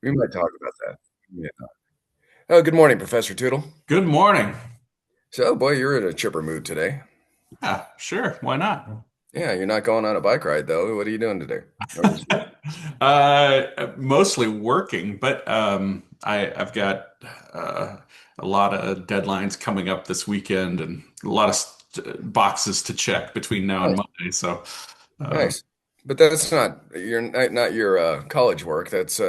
We might talk about that. Yeah. Oh, good morning, Professor Tootle. Good morning. So, boy, you're in a chipper mood today. Yeah, sure. Why not? Yeah, you're not going on a bike ride though. What are you doing today? Or this week? Mostly working, but I've got uh, a lot of deadlines coming up this weekend and a lot of boxes to check between now and Nice, Monday. So, uh, nice. But that's not your college work. That's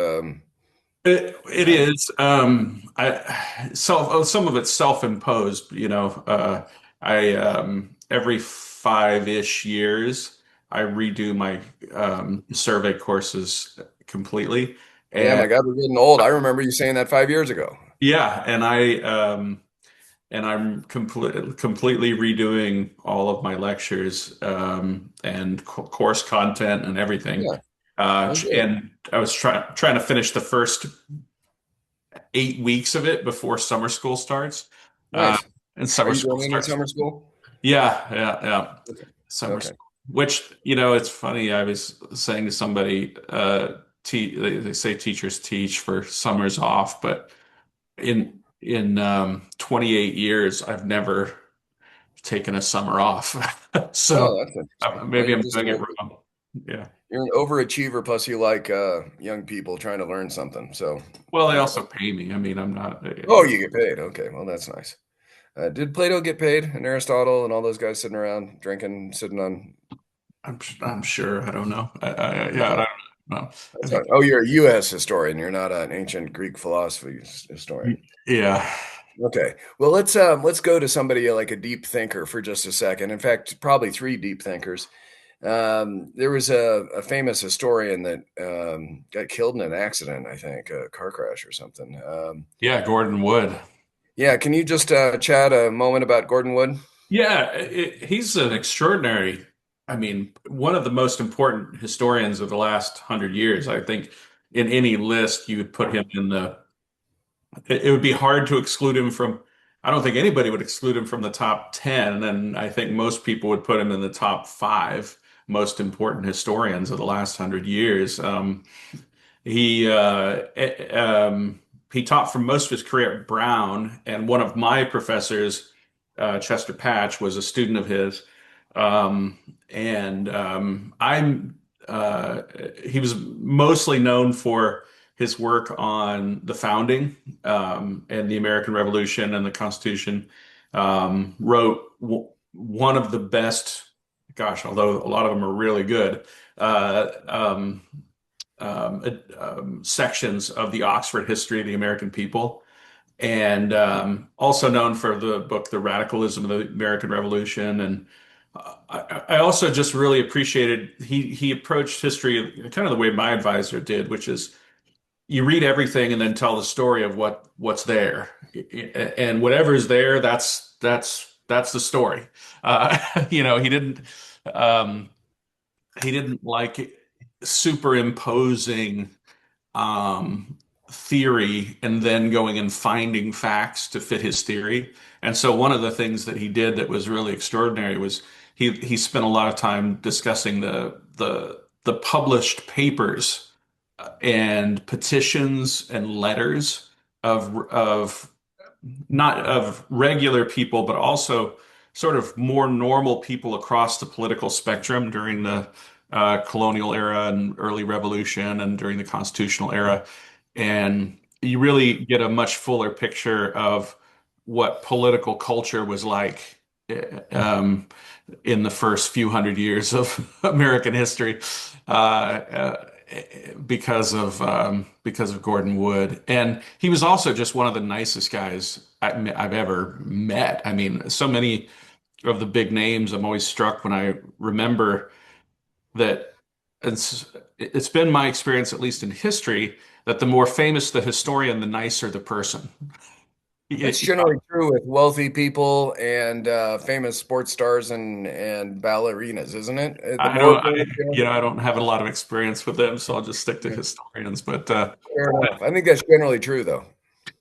it uh, is. Some of it's self-imposed. I every 5-ish years I redo my survey courses completely, yeah. and My God, we're getting old. I remember you saying that 5 years ago. yeah, and I'm completely redoing all of my lectures and course content and everything. Yeah. Oh, good. And I was trying to finish the first 8 weeks of it before summer school starts. Uh, Nice. and Are summer you school doing any starts. summer school? Yeah. Okay. Summer Okay. school. Which, it's funny. I was saying to somebody, they say teachers teach for summers off, but in 28 years, I've never taken a summer off. So Oh, that's interesting. Well, maybe I'm doing it wrong. Yeah. you're an overachiever. Plus, you like young people trying to learn something. So, Well, they yeah. also pay me. I mean, I'm not. Oh, you get paid. Okay, well, that's nice. Did Plato get paid, and Aristotle, and all those guys sitting around drinking, sitting on? I'm sure. I don't know. Yeah, I Okay, don't know. I that's fine. think. Oh, you're a U.S. historian. You're not an ancient Greek philosophy historian. Yeah. Okay, well, let's go to somebody like a deep thinker for just a second. In fact, probably three deep thinkers. There was a famous historian that got killed in an accident. I think a car crash or something. Yeah, Gordon Wood. Yeah, can you just chat a moment about Gordon Wood? Yeah, he's an extraordinary, I mean, one of the most important historians of the last 100 years. I think in any list you would put him in it would be hard to exclude him from, I don't think anybody would exclude him from the top 10. And I think most people would put him in the top five most important historians of the last 100 years. He, uh, eh, um, he taught for most of his career at Brown, and one of my professors, Chester Patch, was a student of his. Um, and I'm he was mostly known for his work on the founding and the American Revolution and the Constitution. Wrote one of the best, gosh, although a lot of them are really good, uh, um, sections of the Oxford History of the American People, and also known for the book The Radicalism of the American Revolution. And I also just really appreciated he approached history kind of the way my advisor did, which is you read everything and then tell the story of what's there, and whatever's there, that's the story. Uh, you know, um, he didn't like superimposing um, theory and then going and finding facts to fit his theory. And so one of the things that he did that was really extraordinary was he spent a lot of time discussing the published papers and petitions and letters of not of regular people, but also sort of more normal people across the political spectrum during the colonial era and early revolution and during the constitutional era. And you really get a much fuller picture of what political culture was like um, in the first few hundred years of American history. Because of Gordon Wood, and he was also just one of the nicest guys I've ever met. I mean, so many of the big names, I'm always struck when I remember that it's been my experience, at least in history, that the more famous the historian, the nicer the person. That's You generally true with wealthy people and famous sports stars and ballerinas, isn't it? The I more don't, famous you I don't have a lot of experience with them, so I'll just stick to are, historians. fair enough. I think that's generally true, though.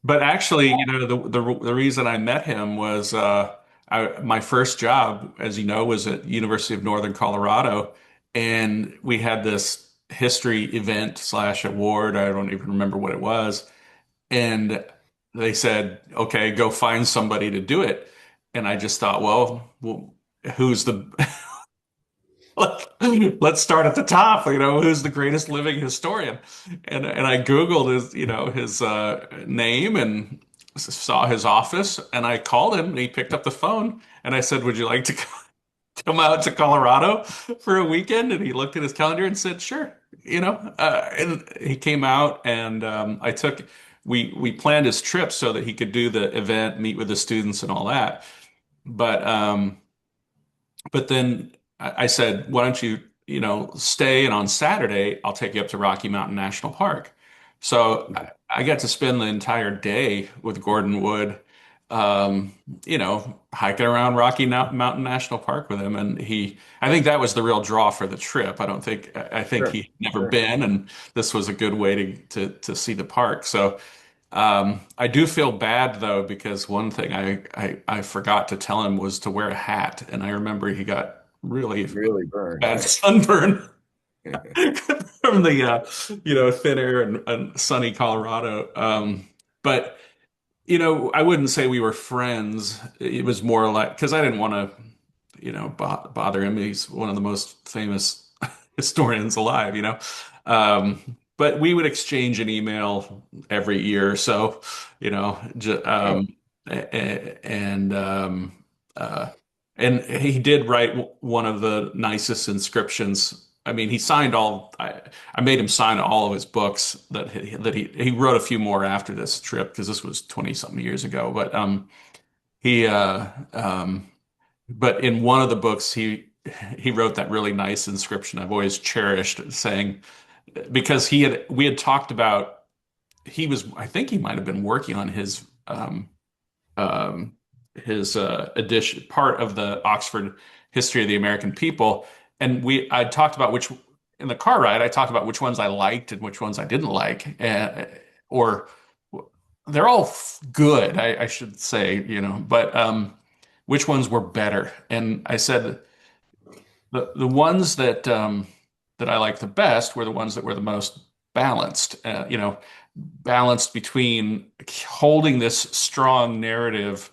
But actually, the reason I met him was my first job, as you know, was at University of Northern Colorado, and we had this. history event slash award. I don't even remember what it was. And they said, okay, go find somebody to do it. And I just thought, well, who's the let's start at the top, who's the greatest living historian? And I Googled his name and saw his office, and I called him and he picked up the phone and I said, would you like to come out to Colorado for a weekend? And he looked at his calendar and said, sure. And he came out, and we planned his trip so that he could do the event, meet with the students and all that. But then I said, why don't you, stay, and on Saturday I'll take you up to Rocky Mountain National Park. So I got to spend the entire day with Gordon Wood, um, hiking around Mountain National Park with him. And I think that was the real draw for the trip. I think Sure, he'd never sure. been, and this was a good way to see the park. So I do feel bad though, because one thing I forgot to tell him was to wear a hat, and I remember he got really Really burned, bad right? sunburn from the thin air and sunny Colorado. But I wouldn't say we were friends. It was more like, because I didn't want to bother him. He's one of the most famous historians alive. But we would exchange an email every year or so, Oh, and and he did write one of the nicest inscriptions. I mean, he signed all. I made him sign all of his books that he wrote a few more after this trip, because this was 20 something years ago. He but in one of the books he wrote that really nice inscription I've always cherished, saying, because we had talked about, I think he might have been working on um, his edition, part of the Oxford History of the American People, and I talked about which, in the car ride, I talked about which ones I liked and which ones I didn't like, or they're all good, I should say, but which ones were better. And I said the ones that I liked the best were the ones that were the most balanced, balanced between holding this strong narrative,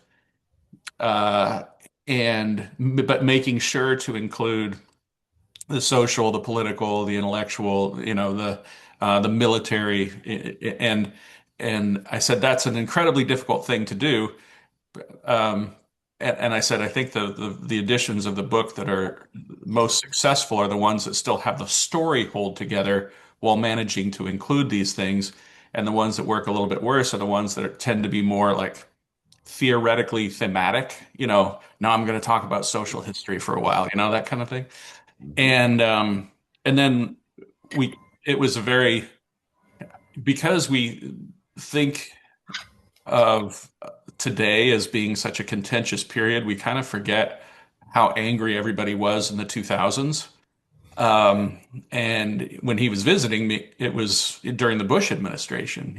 uh, but making sure to include the social, the political, the intellectual, the military, and I said that's an incredibly difficult thing to do. Um, and I said, I think the editions of the book that are most successful are the ones that still have the story hold together while managing to include these things. And the ones that work a little bit worse are the ones that tend to be more like theoretically thematic. Now I'm going to talk about social history for a while, that kind of thing. mhm. And then it was a very, because we think of today as being such a contentious period, we kind of forget how angry everybody was in the 2000s. Um, and when he was visiting me, it was during the Bush administration,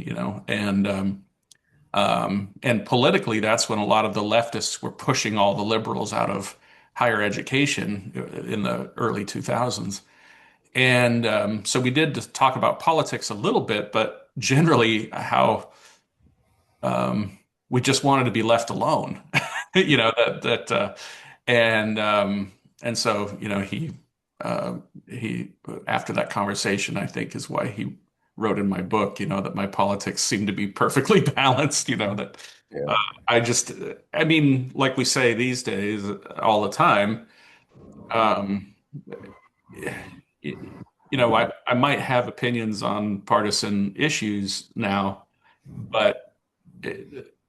and politically, that's when a lot of the leftists were pushing all the liberals out of higher education in the early 2000s. And so we did talk about politics a little bit, but generally how we just wanted to be left alone. And and so he after that conversation, I think is why he wrote in my book, that my politics seem to be perfectly balanced. That uh, Yeah. I mean, like we say these days all the time. Um, I might have opinions on partisan issues now, but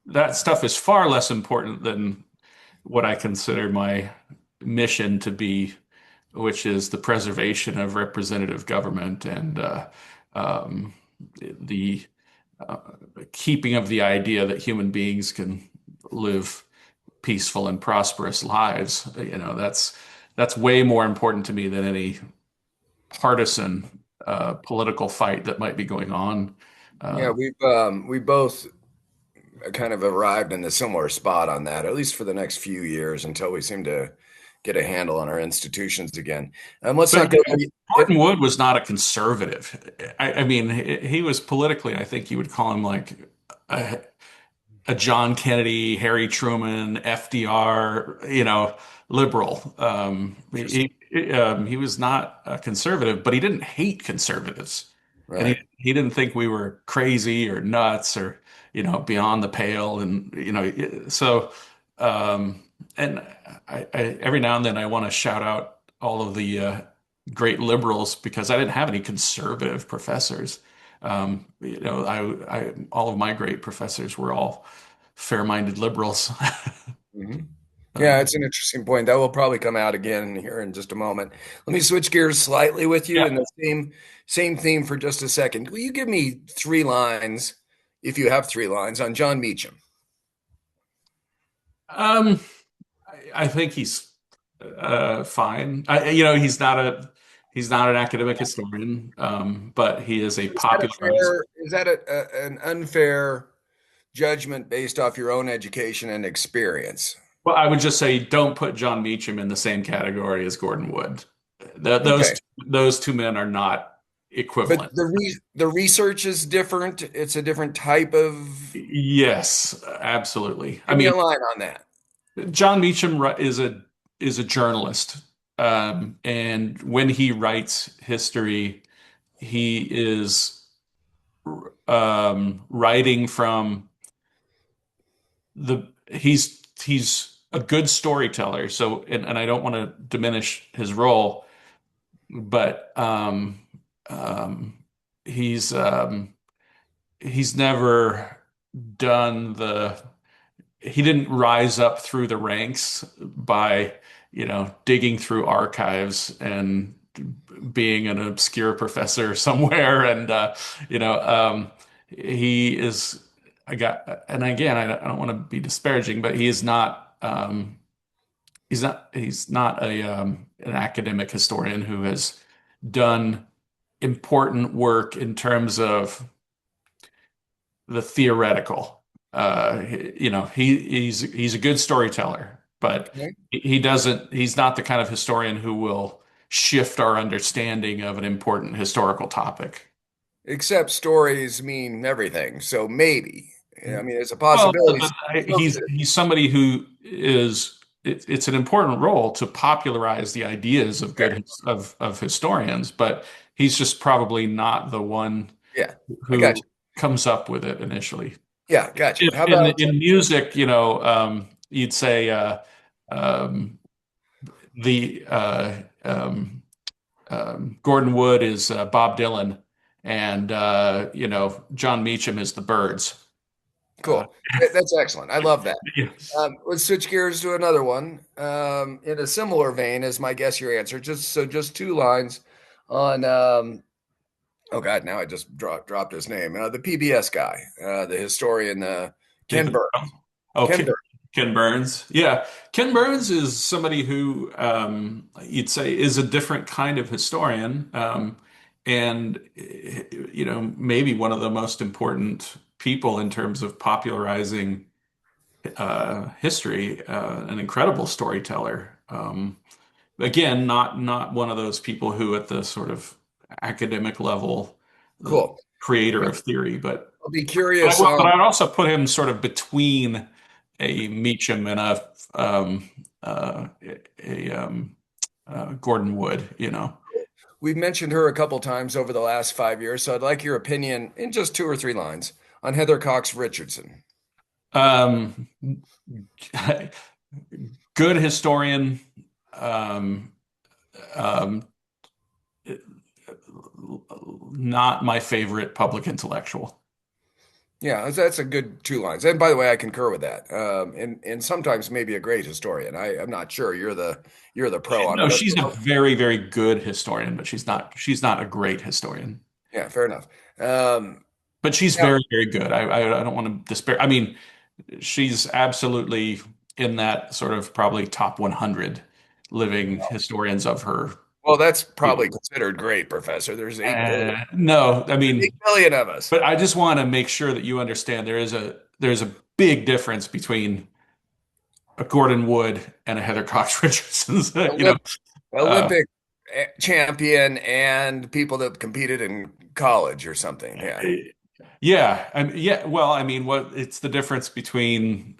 that stuff is far less important than what I consider my mission to be, which is the preservation of representative government, and um, the uh, keeping of the idea that human beings can live peaceful and prosperous lives. That's way more important to me than any partisan political fight that might be going on. Yeah, Uh, we both kind of arrived in a similar spot on that, at least for the next few years until we seem to get a handle on our institutions again. Let's But not go. Gordon Wood was not a conservative. I mean, he was politically, I think you would call him like a, a John Kennedy, Harry Truman, FDR, liberal. Interesting. He was not a conservative, but he didn't hate conservatives, and Right. he didn't think we were crazy or nuts or beyond the pale, and so um, and every now and then I want to shout out all of the great liberals because I didn't have any conservative professors. All of my great professors were all fair-minded liberals. Mhm. Yeah, Um, it's an interesting point. That will probably come out again here in just a moment. Let me switch gears slightly with you yeah. in the same theme for just a second. Will you give me 3 lines, if you have 3 lines, on John Meacham? Um, I think he's fine. He's not an academic historian, but he is a Is that a popularized. fair? Is that an unfair judgment based off your own education and experience? Well, I would just say don't put John Meacham in the same category as Gordon Wood. Okay, Those two men are not but equivalent. the research is different. It's a different type of. Yes, absolutely. I Give me mean, a line on that. John Meacham is a journalist, and when he writes history, he is writing from he's a good storyteller. So, and I don't want to diminish his role, but um, he's um, he's never done the he didn't rise up through the ranks by, digging through archives and being an obscure professor somewhere. And, he is a guy, and again, I don't want to be disparaging, but he's not an academic historian who has done important work in terms of the theoretical. He's a good storyteller, but Okay. he's not the kind of historian who will shift our understanding of an important historical topic. Except stories mean everything. So maybe. I mean, there's a Well, possibility. he's somebody who it's an important role to popularize the ideas of Okay. of historians, but he's just probably not the one Yeah, I got who you. comes up with it initially. Yeah, got you. If How about in music, you'd say um, the Gordon Wood is Bob Dylan, and John Meacham is the Byrds. Uh, cool? That's excellent. I love that. yeah. Let's switch gears to another one in a similar vein as my guess your answer. Just 2 lines on. Oh God, now I just dropped his name. The PBS guy, the historian, Ken Nathan. Burns. Ken Okay. Burns. Ken Burns. Yeah. Ken Burns is somebody who you'd say is a different kind of historian. And, maybe one of the most important people in terms of popularizing history, an incredible storyteller. Again, not one of those people who at the sort of academic level, the Cool. creator of theory, but I'll be but curious. I'd also put him sort of between a Meacham and a Gordon Wood. We've mentioned her a couple times over the last 5 years, so I'd like your opinion in just 2 or 3 lines on Heather Cox Richardson. Um, good historian, um, um, not my favorite public intellectual. Yeah, that's a good 2 lines. And by the way, I concur with that. And sometimes maybe a great historian. I'm not sure. You're the pro on No, it. she's a very, very good historian, but she's not a great historian. Yeah, fair enough. Um, But she's Now, very, very good. I don't want to despair. I mean, she's absolutely in that sort of probably top 100 living historians of her well, that's field. probably considered great, Professor. There's 8 billion. No, I There's eight mean, billion of us. but I just want to make sure that you understand there's a big difference between a Gordon Wood and a Heather Cox Richardson. Olymp Uh, Olympic champion and people that competed in college or something. Yeah. yeah, yeah. Well, I mean, what it's the difference between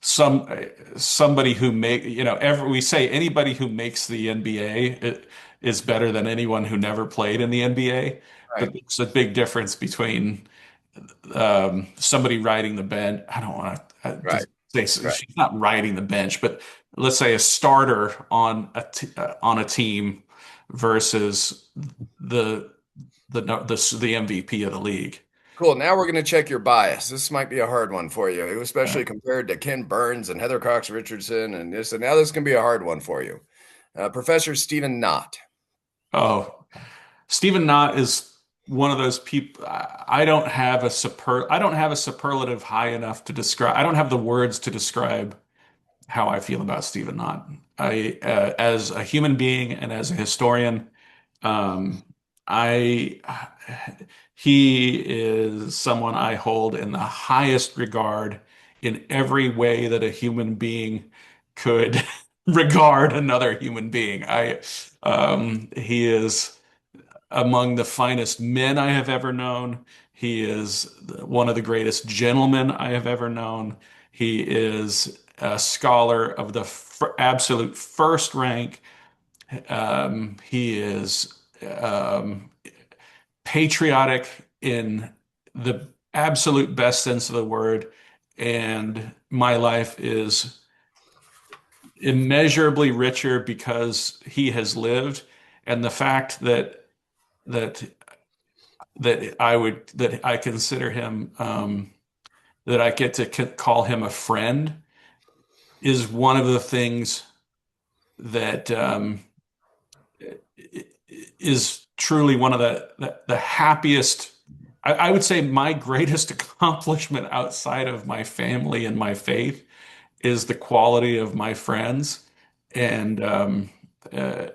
some somebody who make we say anybody who makes the NBA is better than anyone who never played in the NBA, but Right. it's a big difference between somebody riding the bench. I don't want to Right. say Right. she's not riding the bench, but let's say a starter on a team versus the the MVP of the league. Cool. Now we're going to check your bias. This might be a hard one for you, especially compared to Ken Burns and Heather Cox Richardson and this. And now this can be a hard one for you. Professor Stephen Knott. Oh, Stephen Knott is one of those people. I don't have a superlative high enough to describe. I don't have the words to describe how I feel about Stephen Knott. As a human being and as a historian, um, I he is someone I hold in the highest regard in every way that a human being could regard another human being. He is among the finest men I have ever known. He is one of the greatest gentlemen I have ever known. He is a scholar of the absolute first rank. He is um, patriotic in the absolute best sense of the word. And my life is immeasurably richer because he has lived. And the fact that that I consider him that I get to call him a friend is one of the things that is truly one of the happiest. I would say my greatest accomplishment outside of my family and my faith is the quality of my friends. And uh,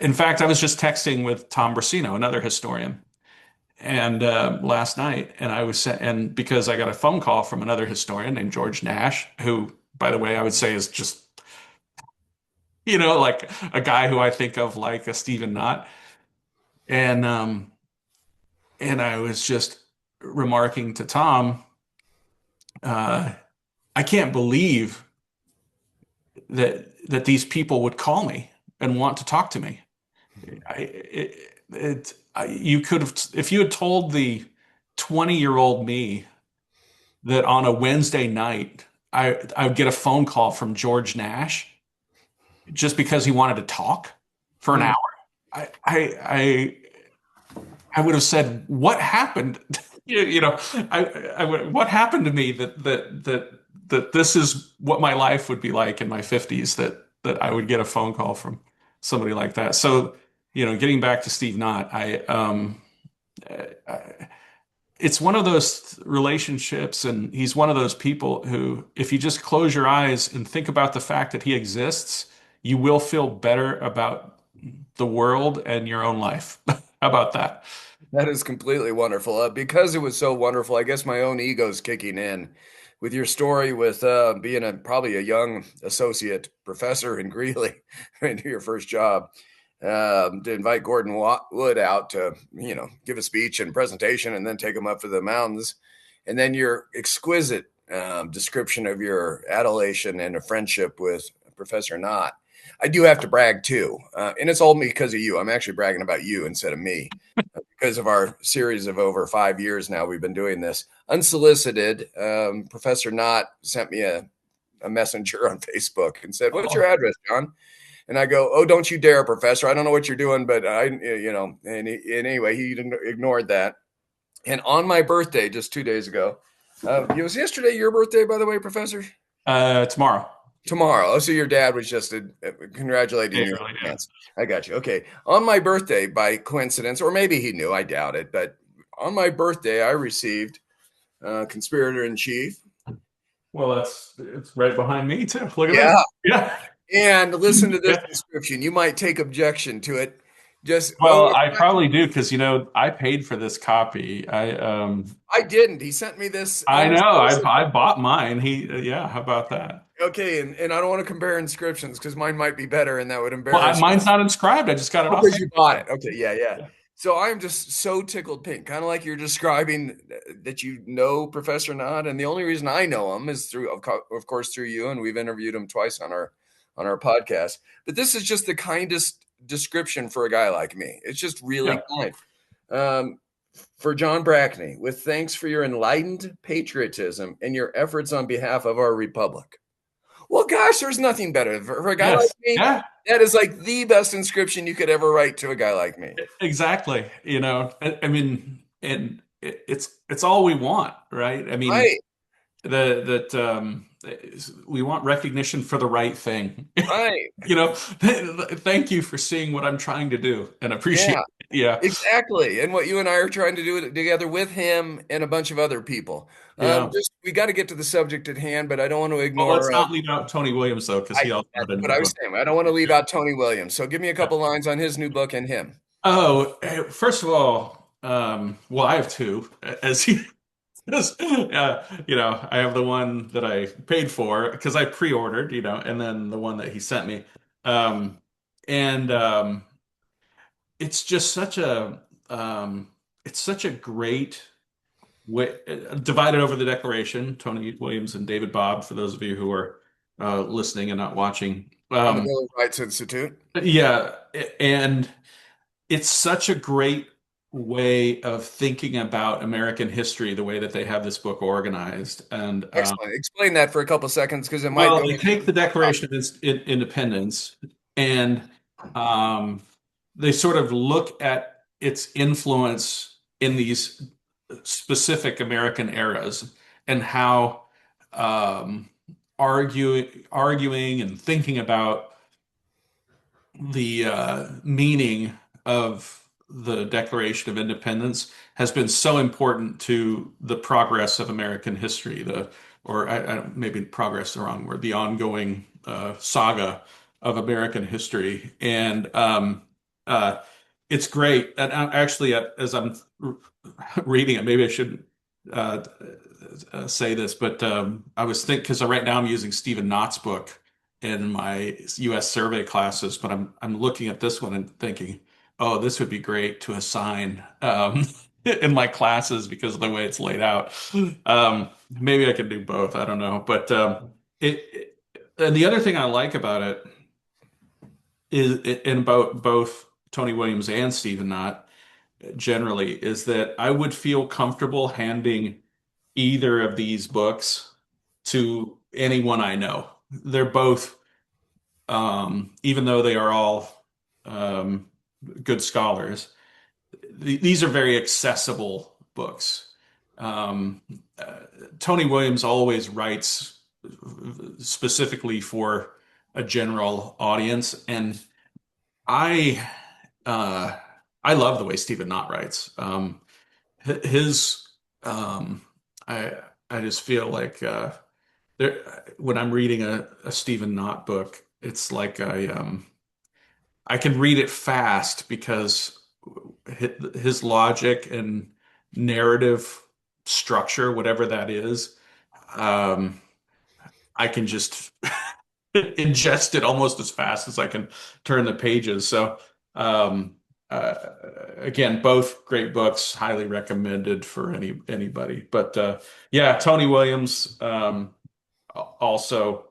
in fact, I was just texting with Tom Brasino, another historian, and last night, and and because I got a phone call from another historian named George Nash, who, by the way, I would say is just like a guy who I think of like a Stephen Knott, and I was just remarking to Tom, uh, I can't believe that these people would call me and want to talk to me. You could have, if you had told the 20-year-old me that on a Wednesday night, I would get a phone call from George Nash just because he wanted to talk for an Hmm. hour. I I would have said, "What happened?" What happened to me that this is what my life would be like in my 50s, that I would get a phone call from somebody like that. So, getting back to Steve Knott, I it's one of those relationships, and he's one of those people who, if you just close your eyes and think about the fact that he exists, you will feel better about the world and your own life. How about that? That is completely wonderful. Because it was so wonderful, I guess my own ego's kicking in with your story with being probably a young associate professor in Greeley into your first job. To invite Gordon Wood out to, give a speech and presentation and then take him up to the mountains. And then your exquisite description of your adulation and a friendship with Professor Knott. I do have to brag too. And it's all because of you. I'm actually bragging about you instead of me because of our series of over 5 years now. We've been doing this unsolicited. Professor Knott sent me a messenger on Facebook and said, "What's your Oh, address, John?" And I go, "Oh, don't you dare, Professor. I don't know what you're doing, but and anyway, he ignored that. And on my birthday, just 2 days ago, it was yesterday your birthday, by the way, Professor? tomorrow. Tomorrow. Oh, so your dad was just Yeah, congratulating you in really, yeah. advance. I got you. Okay. On my birthday, by coincidence, or maybe he knew, I doubt it, but on my birthday, I received Conspirator in Chief. Well, it's right behind me too. Look at this. Yeah. Yeah. And listen to this Yeah. description. You might take objection to it. Just well, Well, I probably do because I paid for this copy. I didn't. He sent me this I know unsolicited. I bought mine. Yeah, how about that? Okay, and I don't want to compare inscriptions because mine might be better, and that would Well, embarrass you. mine's not inscribed. I just got it Oh, off because you bought it. Amazon. Okay, yeah, yeah. Yeah, So I'm just so tickled pink, kind of like you're describing that you know Professor Nod, and the only reason I know him is through, of course, through you, and we've interviewed him twice on our podcast. But this is just the kindest description for a guy like me. It's just really yeah. kind. Um, for John Brackney, with thanks for your enlightened patriotism and your efforts on behalf of our republic. Well, gosh, there's nothing better for a guy like Yes, me. yeah, That is like the best inscription you could ever write to a guy like me. exactly. I mean, and it's all we want, right? I mean, Right, the that we want recognition for the right thing. right. Thank you for seeing what I'm trying to do and appreciate Yeah, it. Yeah, exactly. And what you and I are trying to do together with him and a bunch of other people. yeah. Just we got to get to the subject at hand, but I don't want to Well, let's ignore. not leave out Tony Williams though, because he also That's had a what new I was book. saying. I don't want to leave Yeah. out Tony Williams. So give me a Yeah. couple lines on his new book and him. Oh, first of all, well, I have two, as he I have the one that I paid for because I pre-ordered, and then the one that he sent me. Um, and it's just it's such a great way, divided over the Declaration, Tony Williams and David Bobb, for those of you who are listening and not watching. On the Bill of Rights Institute. Yeah, and it's such a great way of thinking about American history, the way that they have this book organized. And Excellent. Explain that for a couple seconds because it might well, go. they take the Declaration of Independence and um, they sort of look at its influence in these specific American eras and how um, arguing and thinking about the meaning of the Declaration of Independence has been so important to the progress of American history, or maybe progress is the wrong word, the ongoing saga of American history. And uh, it's great. And actually, as I'm reading it, maybe I shouldn't uh, say this, but I was thinking because right now I'm using Stephen Knott's book in my U.S. survey classes, but I'm looking at this one and thinking, oh, this would be great to assign in my classes because of the way it's laid out. Maybe I could do both. I don't know, but and the other thing I like about it is, and about both Tony Williams and Stephen Knott generally, is that I would feel comfortable handing either of these books to anyone I know. They're both even though they are all um, good scholars, these are very accessible books. Um, uh, Tony Williams always writes specifically for a general audience, and I uh, I love the way Stephen Knott writes. His I I just feel like when I'm reading a Stephen Knott book, it's like I can read it fast because his logic and narrative structure, whatever that is, um, I can just ingest it almost as fast as I can turn the pages. So, um, uh, again, both great books, highly recommended for anybody. But yeah, Tony Williams also.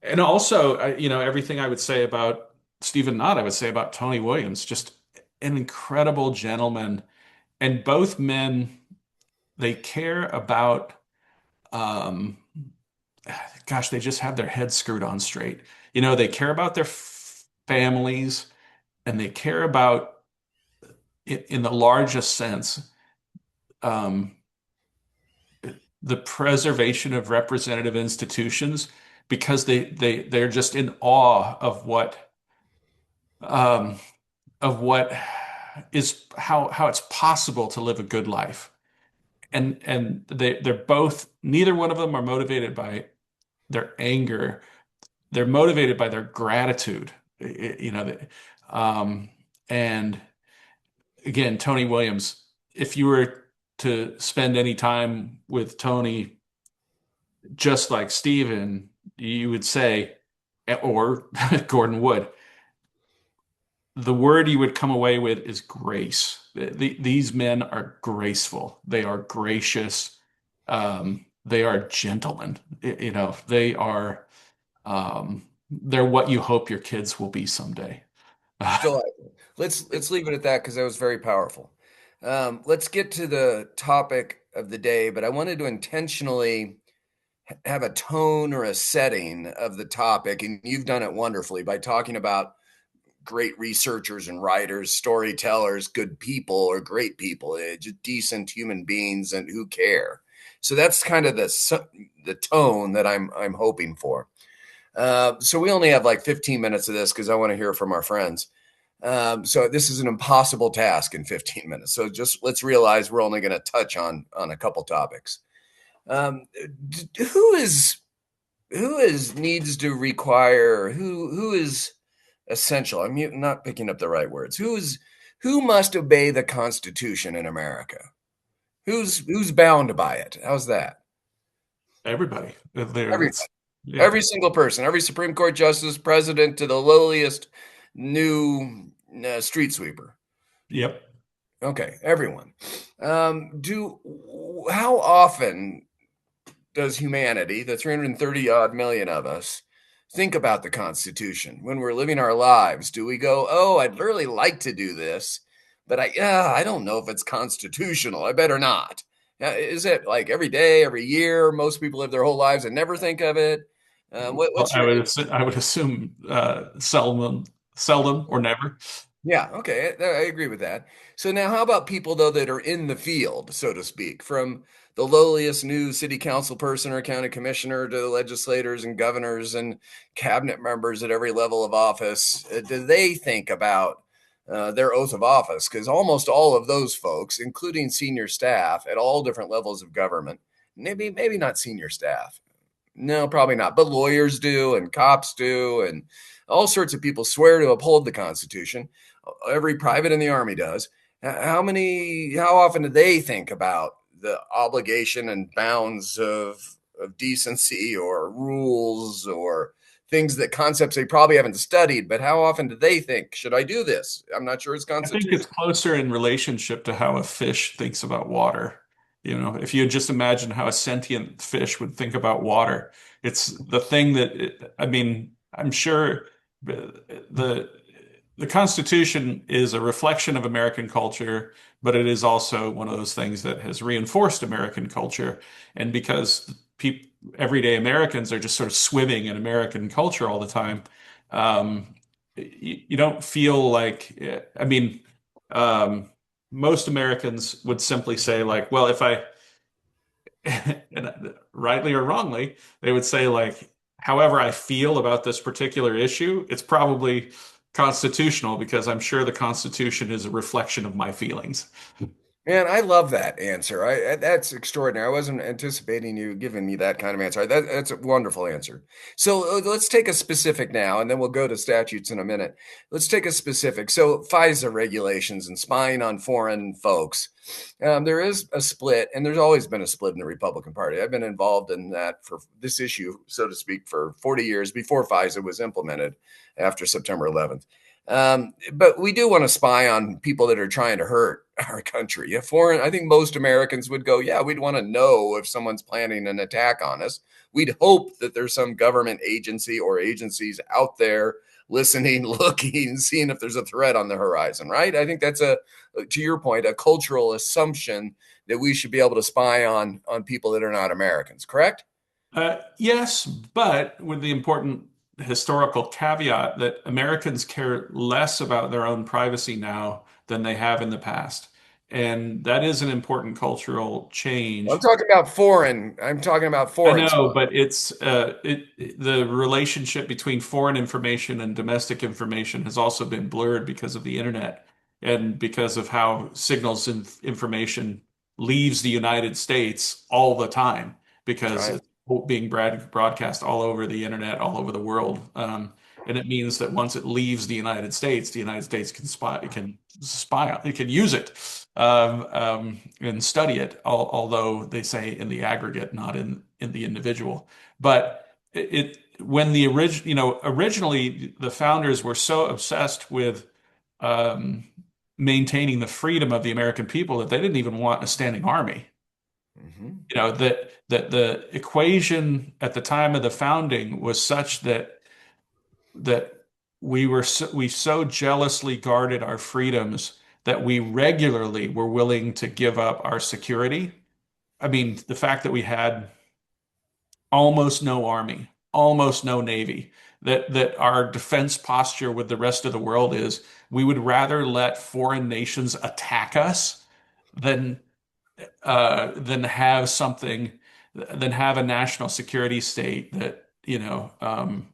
And also, everything I would say about Stephen Knott, I would say about Tony Williams, just an incredible gentleman. And both men, they care about, um, gosh, they just have their heads screwed on straight. They care about their families and they care about, in the largest sense, um, the preservation of representative institutions because they're just in awe um, of what is how it's possible to live a good life. And they're both, neither one of them are motivated by their anger. They're motivated by their gratitude. You know, um, And again, Tony Williams, if you were to spend any time with Tony, just like Stephen, you would say, or Gordon Wood, the word you would come away with is grace. These men are graceful. They are gracious. They are gentlemen. You know, they're what you hope your kids will be someday. Delightful. Let's leave it at that because that was very powerful. Let's get to the topic of the day, but I wanted to intentionally have a tone or a setting of the topic, and you've done it wonderfully by talking about great researchers and writers, storytellers, good people or great people, just decent human beings and who care. So that's kind of the tone that I'm hoping for. So we only have like 15 minutes of this because I want to hear from our friends. So this is an impossible task in 15 minutes. So just let's realize we're only going to touch on a couple topics. Um, who is needs to require who is essential? I'm not picking up the right words. Who must obey the Constitution in America? Who's bound by it? How's that? Everybody there, Everybody, that's yeah. every single person, every Supreme Court justice, president to the lowliest new street sweeper. Yep. Okay, everyone. Do how often does humanity, the 330 odd million of us, think about the Constitution when we're living our lives? Do we go, "Oh, I'd really like to do this, but I don't know if it's constitutional. I better not." Is it like every day, every year? Most people live their whole lives and never think of it. Well, What's your I would assume seldom or never. Yeah, okay, I agree with that. So now how about people though that are in the field, so to speak, from the lowliest new city council person or county commissioner to the legislators and governors and cabinet members at every level of office? Do they think about their oath of office? Because almost all of those folks, including senior staff at all different levels of government, maybe not senior staff, no, probably not. But lawyers do, and cops do, and all sorts of people swear to uphold the Constitution. Every private in the Army does. How often do they think about the obligation and bounds of decency or rules or things that concepts they probably haven't studied? But how often do they think, should I do this? I'm not sure it's I think it's constitutional. closer in relationship to how a fish thinks about water. You know, if you just imagine how a sentient fish would think about water, it's the thing I mean, I'm sure the the Constitution is a reflection of American culture, but it is also one of those things that has reinforced American culture. And because people, everyday Americans are just sort of swimming in American culture all the time, you don't feel like, I mean, um, most Americans would simply say, like, well, if I, and rightly or wrongly, they would say, like, however I feel about this particular issue, it's probably constitutional because I'm sure the Constitution is a reflection of my feelings. Man, I love that answer. That's extraordinary. I wasn't anticipating you giving me that kind of answer. That's a wonderful answer. So let's take a specific now, and then we'll go to statutes in a minute. Let's take a specific. So FISA regulations and spying on foreign folks. There is a split, and there's always been a split in the Republican Party. I've been involved in that for this issue, so to speak, for 40 years before FISA was implemented after September 11th. But we do want to spy on people that are trying to hurt our country. If foreign, I think most Americans would go, yeah, we'd want to know if someone's planning an attack on us. We'd hope that there's some government agency or agencies out there listening, looking, seeing if there's a threat on the horizon, right? I think that's to your point, a cultural assumption that we should be able to spy on people that are not Americans, correct? Yes, but with the important historical caveat that Americans care less about their own privacy now than they have in the past. And that is an important cultural I'm change. talking about foreign. I'm talking about I foreign know, spy. but the relationship between foreign information and domestic information has also been blurred because of the internet and because of how signals and information leaves the United States all the time because Right. it's being broadcast all over the internet, all over the world. and it means that once it leaves the United States it can use it and study it. Although they say in the aggregate, not in the individual. But when the originally the founders were so obsessed with um, maintaining the freedom of the American people that they didn't even want a standing army. Hmm. That the equation at the time of the founding was such that we so jealously guarded our freedoms that we regularly were willing to give up our security. I mean, the fact that we had almost no army, almost no navy, that our defense posture with the rest of the world is we would rather let foreign nations attack us than than have something than have a national security state that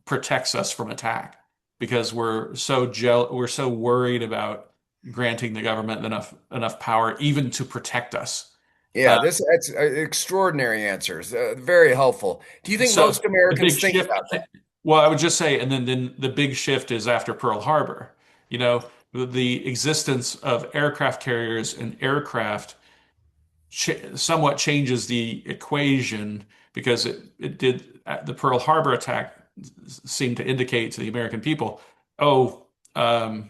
protects us from attack because we're so worried about granting the government enough power even to protect us. Yeah, Uh, that's extraordinary answers. Very helpful. Do you think so most the big Americans think shift, about that? well, I would just say, and then the big shift is after Pearl Harbor. You know, the existence of aircraft carriers and aircraft somewhat changes the equation because it did the Pearl Harbor attack seemed to indicate to the American people, oh, um,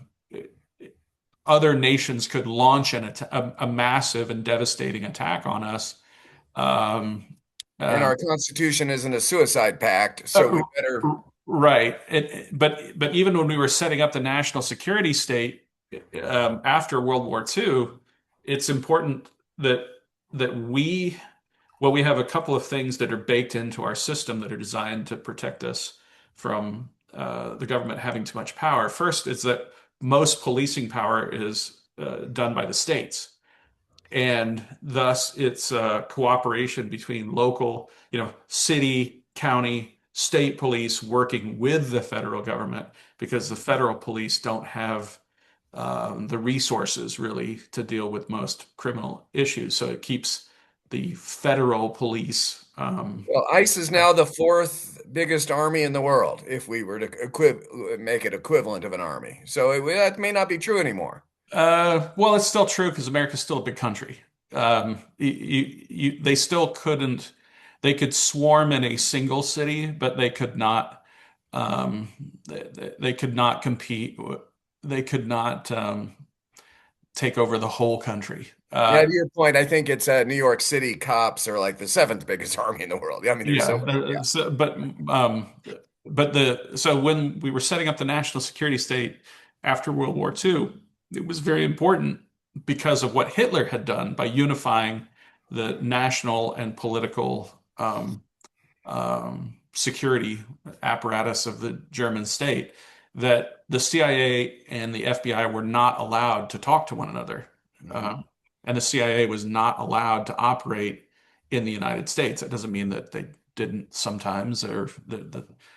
other nations could launch a massive and devastating attack on us. Um, And um, our Constitution isn't a suicide pact, so uh, we better. right. But even when we were setting up the national security state after World War II, it's important that that we well, we have a couple of things that are baked into our system that are designed to protect us from the government having too much power. First is that most policing power is done by the states, and thus it's cooperation between local, city, county, state police working with the federal government because the federal police don't have the resources really to deal with most criminal issues. So it keeps the federal police. Well, ICE is now the fourth biggest army in the world, if we were to make it equivalent of an army. So that may not be true anymore. Well, it's still true because America's still a big country. They still couldn't. They could swarm in a single city, but they could not. They could not compete. They could not take over the whole country. Yeah, to your point, I think it's New York City cops are like the seventh biggest army in the world. I mean, there's so Yeah, many. Yeah. so when we were setting up the national security state after World War II, it was very important because of what Hitler had done by unifying the national and political security apparatus of the German state that the CIA and the FBI were not allowed to talk to one another. Hmm. Uh, and the CIA was not allowed to operate in the United States. That doesn't mean that they didn't sometimes, or that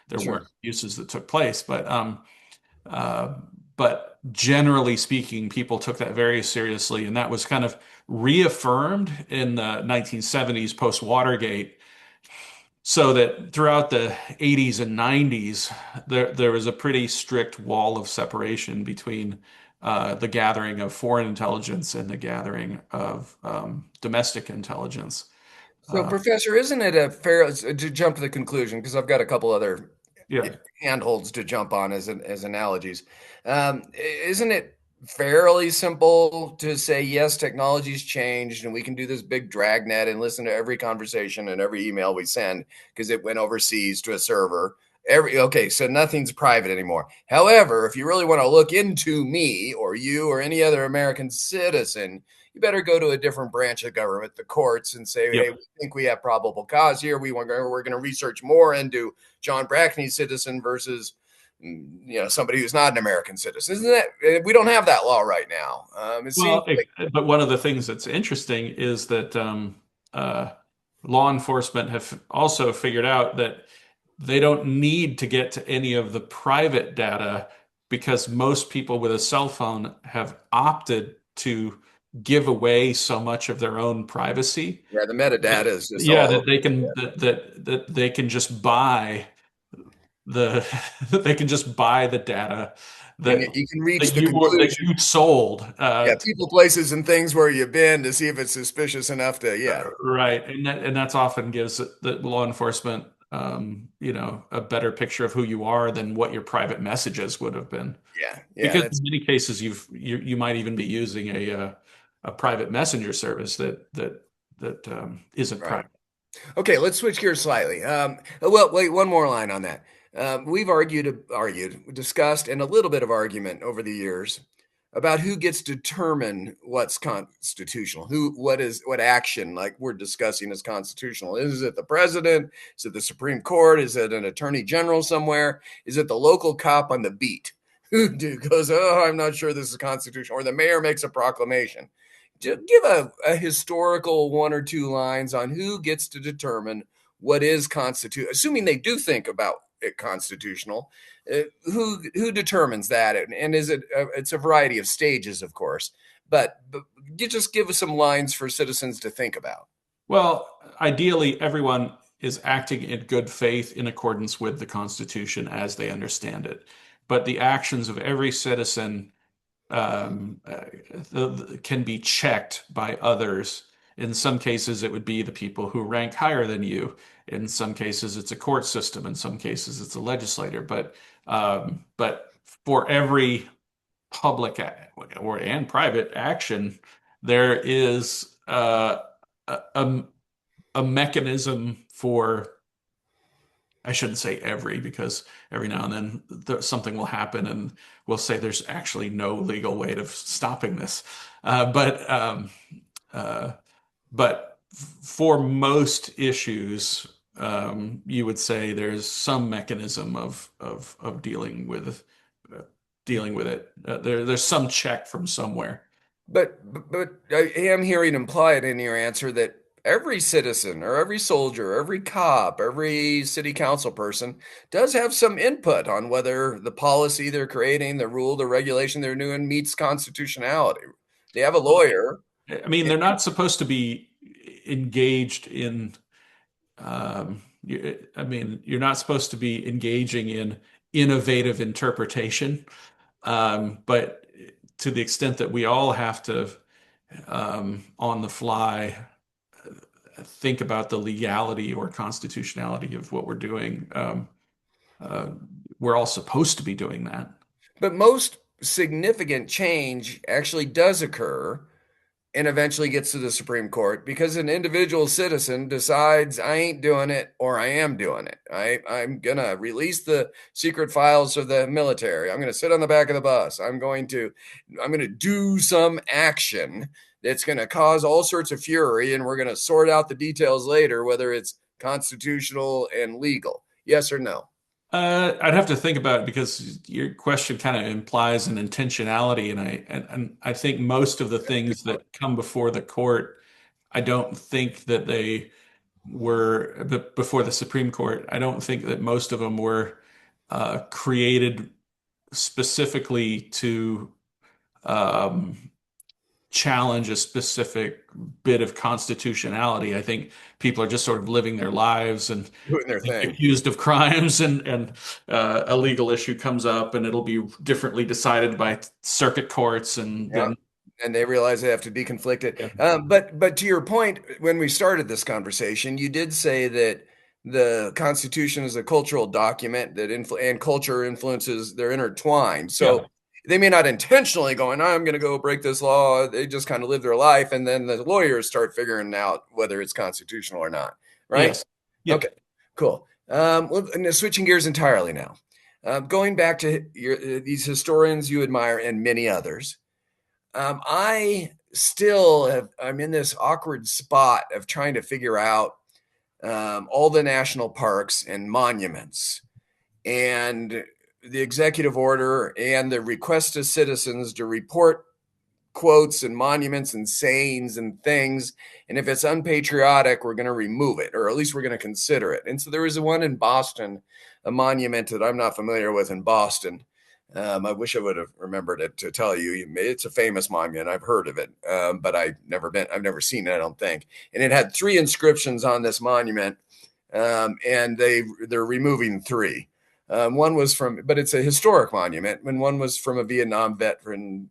there weren't Sure. uses that took place, uh, but generally speaking, people took that very seriously, and that was kind of reaffirmed in the 1970s post Watergate so that throughout the 80s and 90s, there was a pretty strict wall of separation between the gathering of foreign intelligence and the gathering of domestic intelligence. So, Uh, Professor, isn't it a fair to jump to the conclusion? Because I've got a couple other yeah. handholds to jump on as analogies. Isn't it fairly simple to say yes, technology's changed, and we can do this big dragnet and listen to every conversation and every email we send because it went overseas to a server. Okay, so nothing's private anymore. However, if you really want to look into me or you or any other American citizen, you better go to a different branch of government, the courts, and say, "Hey, Yep. we think we have probable cause here. We're going to research more into John Brackney's citizen versus somebody who's not an American citizen." Isn't that we don't have that law right now? It seems Well, like but one of the things that's interesting is that uh, law enforcement have also figured out that they don't need to get to any of the private data because most people with a cell phone have opted to give away so much of their own privacy. the metadata is just Yeah, all that over. they can that they can just buy the they can just buy the data And that you can reach the conclusion. you sold. Yeah, people, places, and things where you've been to see if it's suspicious enough to, yeah, Right, and that's often gives the law enforcement, a better picture of who you are than what your private messages would have been. yeah, yeah, Because that's in many cases, you might even be using a private messenger service that isn't right. private. Okay, let's switch gears slightly. Well, wait, one more line on that. We've discussed, and a little bit of argument over the years about who gets to determine what's constitutional, what action, like we're discussing, is constitutional. Is it the president? Is it the Supreme Court? Is it an attorney general somewhere? Is it the local cop on the beat who goes, "Oh, I'm not sure this is constitutional," or the mayor makes a proclamation? Give a historical one or two lines on who gets to determine what is constitutional, assuming they do think about it constitutional. Who determines that, and is it? It's a variety of stages, of course, but you just give us some lines for citizens to think about. Well, ideally, everyone is acting in good faith in accordance with the Constitution as they understand it. But the actions of every citizen um, uh, can be checked by others. In some cases, it would be the people who rank higher than you. In some cases, it's a court system. In some cases, it's a legislator. But for every public or and private action, there is a, a mechanism for, I shouldn't say every, because every now and then something will happen and we'll say there's actually no legal way of stopping this. Uh, but um, uh, but for most issues, you would say there's some mechanism of dealing with it. There's some check from somewhere. But I am hearing implied in your answer that every citizen or every soldier, every cop, every city council person does have some input on whether the policy they're creating, the rule, the regulation they're doing meets constitutionality. They have a lawyer. I mean, they're not supposed to be engaged in. I mean, you're not supposed to be engaging in innovative interpretation, but to the extent that we all have to, on the fly, think about the legality or constitutionality of what we're doing, uh, we're all supposed to be doing that. But most significant change actually does occur and eventually gets to the Supreme Court because an individual citizen decides I ain't doing it or I am doing it. I'm going to release the secret files of the military. I'm going to sit on the back of the bus. I'm going to do some action that's going to cause all sorts of fury, and we're going to sort out the details later, whether it's constitutional and legal. Yes or no? I'd have to think about it because your question kind of implies an intentionality, and I think most of the things that come before the court, I don't think that they were before the Supreme Court. I don't think that most of them were created specifically to um, challenge a specific bit of constitutionality. I think people are just sort of living their lives and Doing their thing. accused of crimes, and a legal issue comes up, and it'll be differently decided by circuit courts, and Yeah. then And they realize they have to deconflict it. yeah, But to your point, when we started this conversation, you did say that the Constitution is a cultural document and culture influences, they're intertwined. yeah, So they may not intentionally going, I'm going to go break this law. They just kind of live their life, and then the lawyers start figuring out whether it's constitutional or not. Right? yes, yeah. Okay. Cool. Well, and switching gears entirely now, going back to these historians you admire and many others. I'm in this awkward spot of trying to figure out all the national parks and monuments and the executive order and the request to citizens to report quotes and monuments and sayings and things. And if it's unpatriotic, we're going to remove it, or at least we're going to consider it. And so there was one in Boston, a monument that I'm not familiar with in Boston. I wish I would have remembered it to tell you. It's a famous monument. I've heard of it, but I've never seen it, I don't think. And it had three inscriptions on this monument, and they're removing three. One was from, but it's a historic monument, and one was from a Vietnam veteran,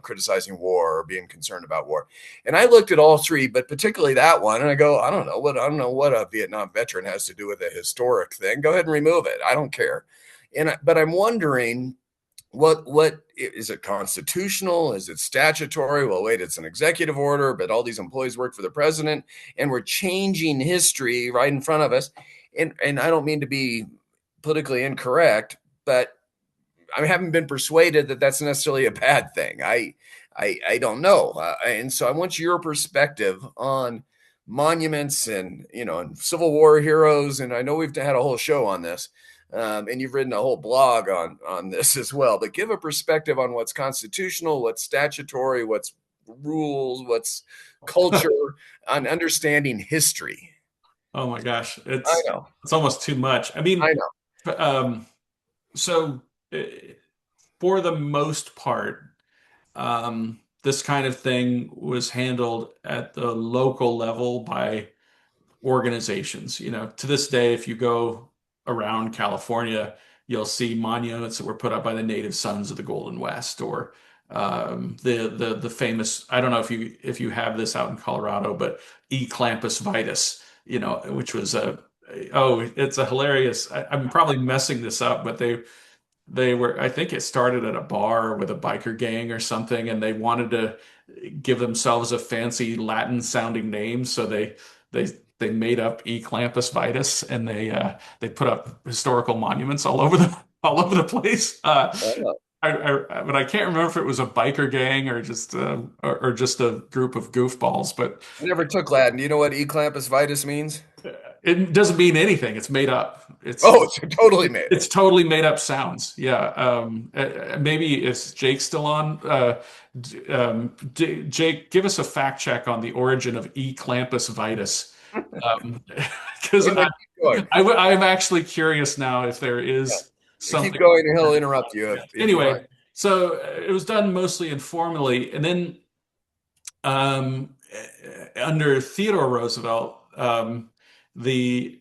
criticizing war or being concerned about war. And I looked at all three, but particularly that one, and I go, I don't know what a Vietnam veteran has to do with a historic thing. Go ahead and remove it. I don't care. But I'm wondering, what is it, constitutional? Is it statutory? Well, wait, it's an executive order, but all these employees work for the president, and we're changing history right in front of us. And I don't mean to be politically incorrect, but I haven't been persuaded that that's necessarily a bad thing. I don't know, and so I want your perspective on monuments and and Civil War heroes. And I know we've had a whole show on this, and you've written a whole blog on this as well. But give a perspective on what's constitutional, what's statutory, what's rules, what's culture, on understanding history. Oh my gosh, I know, it's almost too much. I I mean, know. um, so for the most part, this kind of thing was handled at the local level by organizations. To this day, if you go around California, you'll see monuments that were put up by the Native Sons of the Golden West, or the famous. I don't know if you have this out in Colorado, but E. Clampus Vitus, which was a oh, it's a hilarious. I'm probably messing this up, but they were, I think it started at a bar with a biker gang or something, and they wanted to give themselves a fancy Latin sounding name, so they they made up E. Clampus Vitus, and they put up historical monuments all over the place. But I can't remember if it was a biker gang or just a group of goofballs. But I never took Latin. Do you know what eclampus vitus means? it doesn't mean anything. It's made up. Oh, it's totally made It's up. totally made up sounds. Yeah. Maybe is Jake still on? Jake, give us a fact check on the origin of E. Clampus Vitus. Because And then keep going. I'm actually curious now if there Yeah. is Keep something. going, and he'll interrupt you Yeah. if you want. Anyway, so it was done mostly informally. And then um, under Theodore Roosevelt, the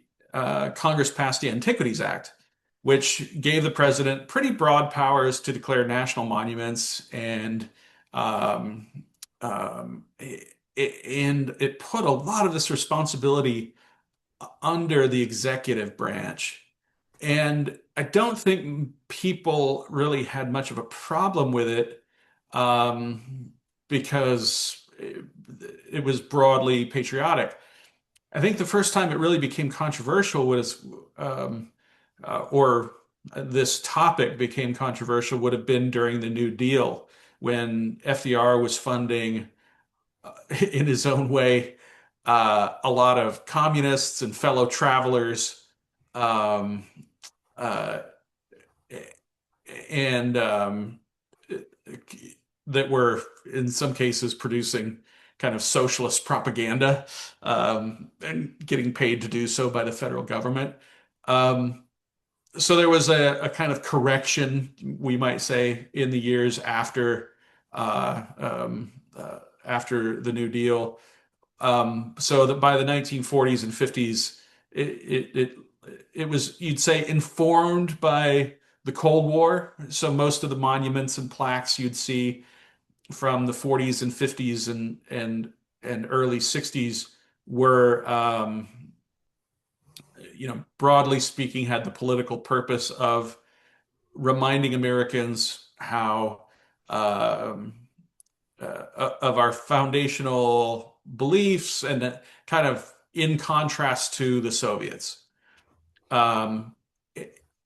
Congress passed the Antiquities Act, which gave the president pretty broad powers to declare national monuments, um, and it put a lot of this responsibility under the executive branch. And I don't think people really had much of a problem with it, because it was broadly patriotic. I think the first time it really became controversial was, or this topic became controversial, would have been during the New Deal when FDR was funding, in his own way, a lot of communists and fellow travelers, um, uh, and that were in some cases producing kind of socialist propaganda, and getting paid to do so by the federal government. Um, so there was a kind of correction, we might say, in the years after the New Deal, so that by the 1940s and 50s, it, it, it, it was, you'd say, informed by the Cold War. So most of the monuments and plaques you'd see from the 40s and 50s and early 60s were, broadly speaking, had the political purpose of reminding Americans how, of our foundational beliefs, and kind of in contrast to the Soviets. Um,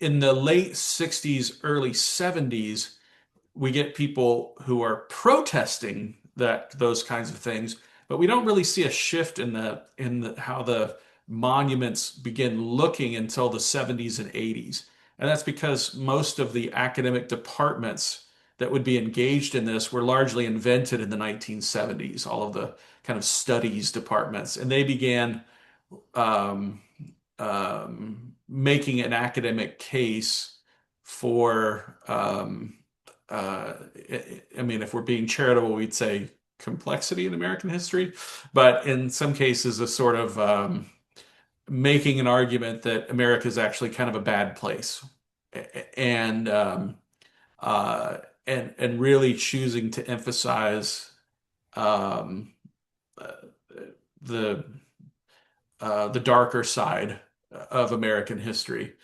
in the late 60s, early 70s, we get people who are protesting those kinds of things, but we don't really see a shift in the how the monuments begin looking until the 70s and 80s. And that's because most of the academic departments that would be engaged in this were largely invented in the 1970s, all of the kind of studies departments, and they began, um, making an academic case for, I mean, if we're being charitable, we'd say complexity in American history, but in some cases, a sort of, making an argument that America is actually kind of a bad place. and uh, and really choosing to emphasize um, uh, the the darker side of American history.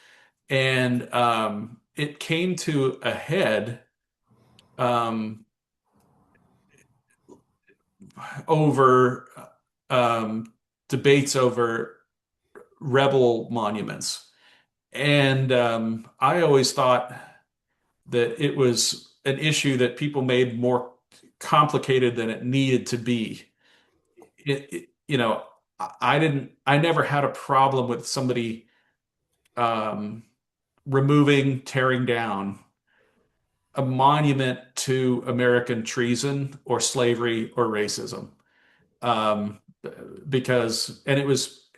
And it came to a head um, over debates over rebel monuments. And I always thought that it was an issue that people made more complicated than it needed to be. You know, I never had a problem with somebody um, removing, tearing down a monument to American treason or slavery or racism. Um, because, and it was,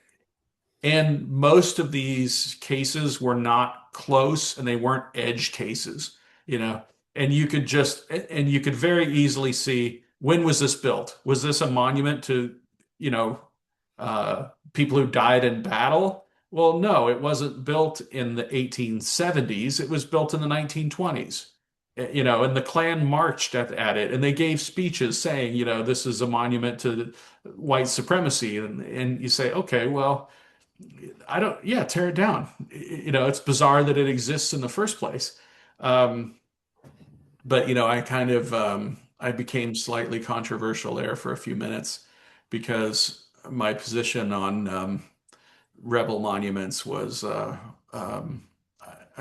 and most of these cases were not close and they weren't edge cases, you know, and you could just, and you could very easily see when was this built? Was this a monument to, you know, people who died in battle? Well, no, it wasn't built in the 1870s. It was built in the 1920s. You know, and the Klan marched at it and they gave speeches saying, you know, this is a monument to white supremacy. And you say, okay, well, I don't, yeah, tear it down. You know, it's bizarre that it exists in the first place. Um, but, you know, I became slightly controversial there for a few minutes because my position on rebel monuments was, I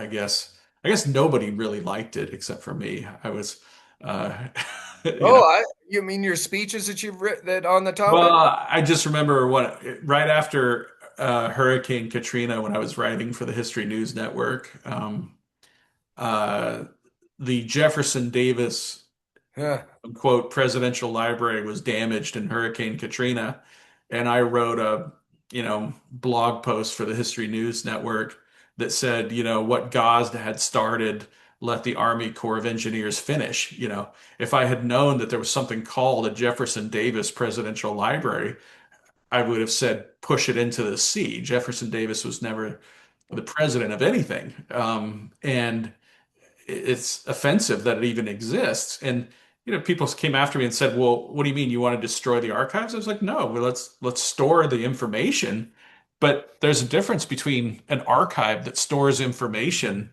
guess, I guess nobody really liked it except for me. I was, uh, you know, Oh, you mean your speeches that you've written that on the topic? well, I just remember right after Hurricane Katrina, when I was writing for the History News Network, uh, the Jefferson Davis Huh. quote presidential library was damaged in Hurricane Katrina, and I wrote a blog post for the History News Network that said, you know, what Gazda had started, let the Army Corps of Engineers finish. You know, if I had known that there was something called a Jefferson Davis Presidential Library, I would have said push it into the sea. Jefferson Davis was never the president of anything, and it's offensive that it even exists. And you know, people came after me and said, "Well, what do you mean you want to destroy the archives?" I was like, "No, well, let's store the information." But there's a difference between an archive that stores information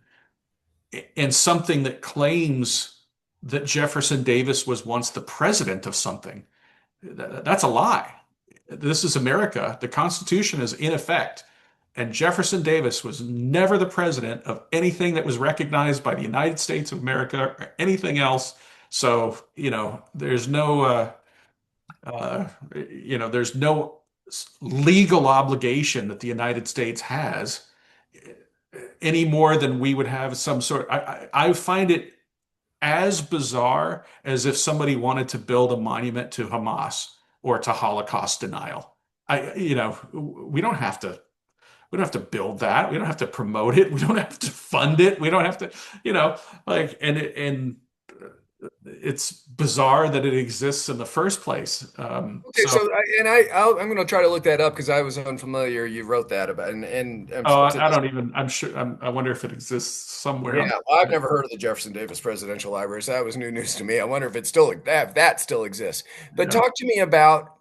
and something that claims that Jefferson Davis was once the president of something. That's a lie. This is America. The Constitution is in effect. And Jefferson Davis was never the president of anything that was recognized by the United States of America or anything else. So, you know, there's no legal obligation that the United States has any more than we would have some sort. I find it as bizarre as if somebody wanted to build a monument to Hamas or to Holocaust denial. We don't have to build that. We don't have to promote it. We don't have to fund it. We don't have to, like, and it's bizarre that it exists in the first place. Okay, so I'm going to try to look that up because I was unfamiliar. You wrote that about and Oh, to I this, don't even, I'm sure, I wonder if it exists somewhere yeah, on well, the I've internet. never heard of the Jefferson Davis Presidential Library, so that was new news to me. I wonder if it's still that still exists. But Yeah. talk to me about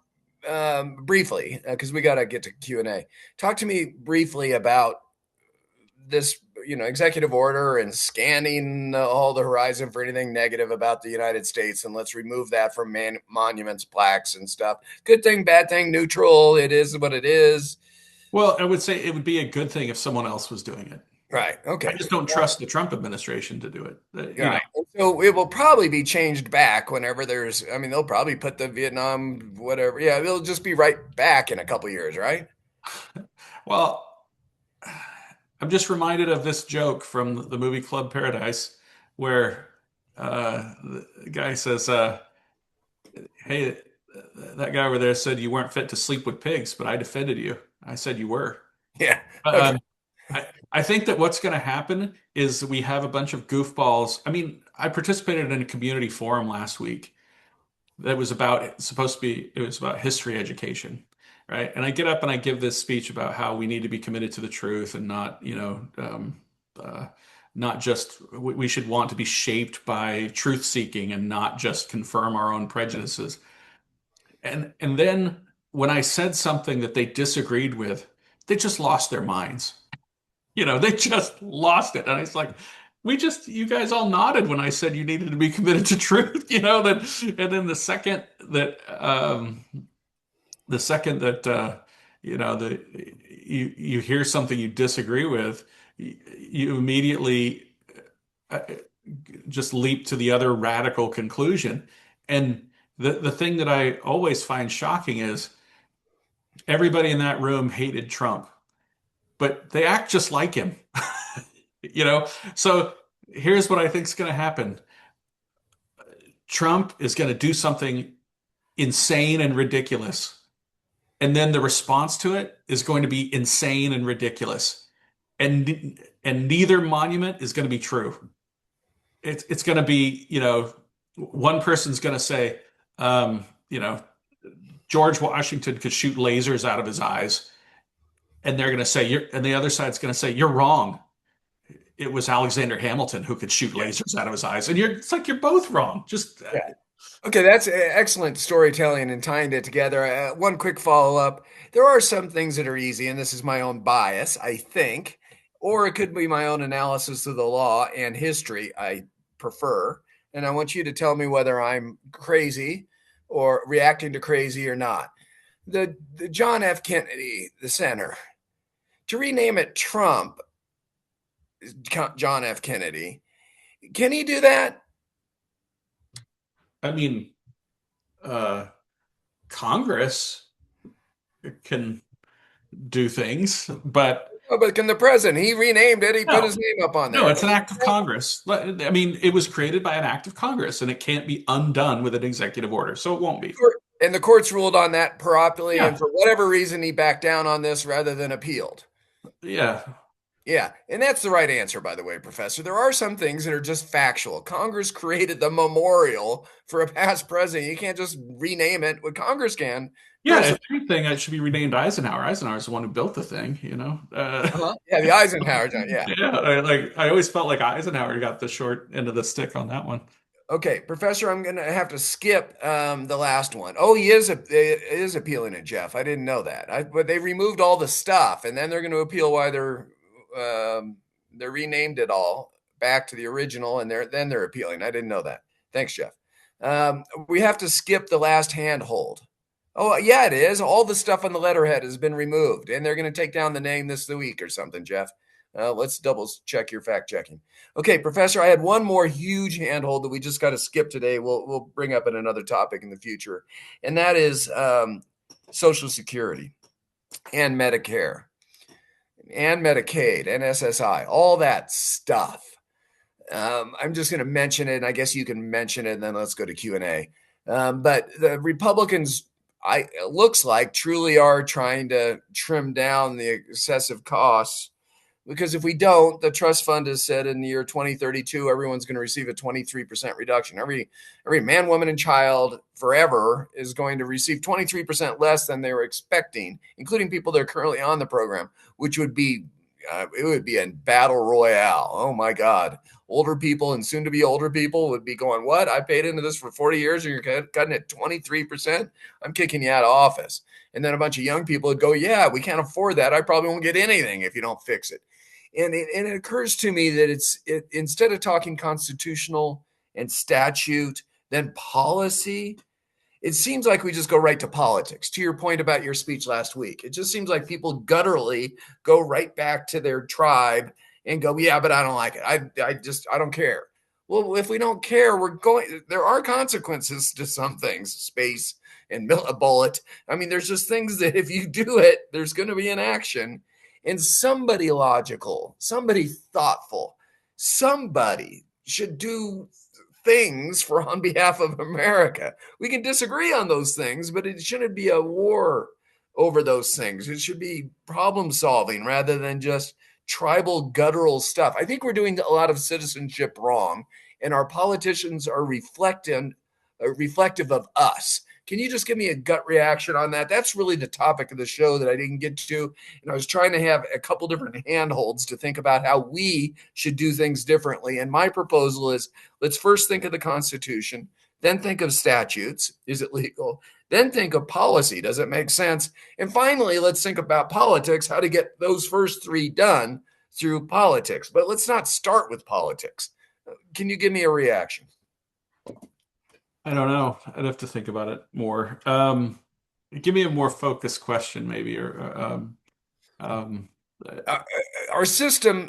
briefly because we got to get to Q&A. Talk to me briefly about this, executive order and scanning all the horizon for anything negative about the United States, and let's remove that from monuments, plaques, and stuff. Good thing, bad thing, neutral. It is what it is. Well, I would say it would be a good thing if someone else was doing it. Right. I Okay. just don't trust the Trump administration to do it. You know, Right. So it will probably be changed back whenever I mean, they'll probably put the Vietnam, whatever. Yeah, it'll just be right back in a couple years, right? well, I'm just reminded of this joke from the movie Club Paradise where the guy says, "Hey, that guy over there said you weren't fit to sleep with pigs, but I defended you. I said you were." Yeah. Okay. Um, I think that what's going to happen is we have a bunch of goofballs. I mean, I participated in a community forum last week that was it was about history education, right? And I get up and I give this speech about how we need to be committed to the truth and not, uh, not just we should want to be shaped by truth seeking and not just confirm our own prejudices. And then when I said something that they disagreed with, they just lost their minds. They just lost it. And it's like, you guys all nodded when I said you needed to be committed to truth, and then the second that you hear something you disagree with, you immediately uh, just leap to the other radical conclusion. And the thing that I always find shocking is everybody in that room hated Trump, but they act just like him. So here's what I think is going to happen. Trump is going to do something insane and ridiculous. And then the response to it is going to be insane and ridiculous. And neither monument is going to be true. It's going to be, one person's going to say, um, you know, George Washington could shoot lasers out of his eyes. And they're going to say, and the other side's going to say, you're wrong. It was Alexander Hamilton who could shoot Yeah. lasers out of his eyes. And it's like, you're both wrong. Just, Yeah. Okay, that's excellent storytelling and tying it together. One quick follow up. There are some things that are easy, and this is my own bias, I think, or it could be my own analysis of the law and history. I prefer. And I want you to tell me whether I'm crazy or reacting to crazy or not. The John F. Kennedy, the center, to rename it Trump, John F. Kennedy, can he do that? I mean, uh, Congress can do things, but Oh, but can the president? He renamed it. He put no, his name up on no, there. it's Can an he act do of that? Congress. I mean, it was created by an act of Congress and it can't be undone with an executive order. So it won't be. And the courts ruled on that properly, and Yeah. for whatever reason, he backed down on this rather than appealed. Yeah. Yeah, and that's the right answer, by the way, Professor. There are some things that are just factual. Congress created the memorial for a past president. You can't just rename it. What Congress can. Yeah. If anything, it should be renamed Eisenhower. Eisenhower's the one who built the thing. Yeah, the Eisenhower. Yeah. Yeah. I always felt like Eisenhower got the short end of the stick on that one. Okay, Professor, I'm going to have to skip the last one. Oh, he is appealing it, Jeff. I didn't know that. But they removed all the stuff, and then they're going to appeal why they're renamed it all back to the original, and they're appealing. I didn't know that. Thanks, Jeff. We have to skip the last handhold. Oh, yeah, it is. All the stuff on the letterhead has been removed, and they're going to take down the name this week or something, Jeff. Let's double check your fact checking. Okay, Professor, I had one more huge handhold that we just got to skip today. We'll bring up in another topic in the future, and that is Social Security and Medicare and Medicaid and SSI, all that stuff. I'm just going to mention it, and I guess you can mention it, and then let's go to Q&A. But the Republicans, it looks like, truly are trying to trim down the excessive costs, because if we don't, the trust fund has said in the year 2032, everyone's going to receive a 23% reduction. Every man, woman, and child forever is going to receive 23% less than they were expecting, including people that are currently on the program, which would be it would be a battle royale. Oh my God. Older people and soon to be older people would be going, what? I paid into this for 40 years and you're cutting it 23%? I'm kicking you out of office. And then a bunch of young people would go, yeah, we can't afford that. I probably won't get anything if you don't fix it. And it occurs to me that instead of talking constitutional and statute, then policy, it seems like we just go right to politics. To your point about your speech last week, it just seems like people gutturally go right back to their tribe and go, yeah, but I don't like it. I don't care. Well, if we don't care, there are consequences to some things, space and a bullet. I mean, there's just things that if you do it, there's going to be an action. And somebody logical, somebody thoughtful, somebody should do things on behalf of America. We can disagree on those things, but it shouldn't be a war over those things. It should be problem solving rather than just tribal guttural stuff. I think we're doing a lot of citizenship wrong, and our politicians are reflective of us. Can you just give me a gut reaction on that? That's really the topic of the show that I didn't get to. And I was trying to have a couple different handholds to think about how we should do things differently. And my proposal is let's first think of the Constitution, then think of statutes. Is it legal? Then think of policy. Does it make sense? And finally, let's think about politics, how to get those first three done through politics. But let's not start with politics. Can you give me a reaction? I don't know. I'd have to think about it more. Give me a more focused question, maybe, or um, Uh, our system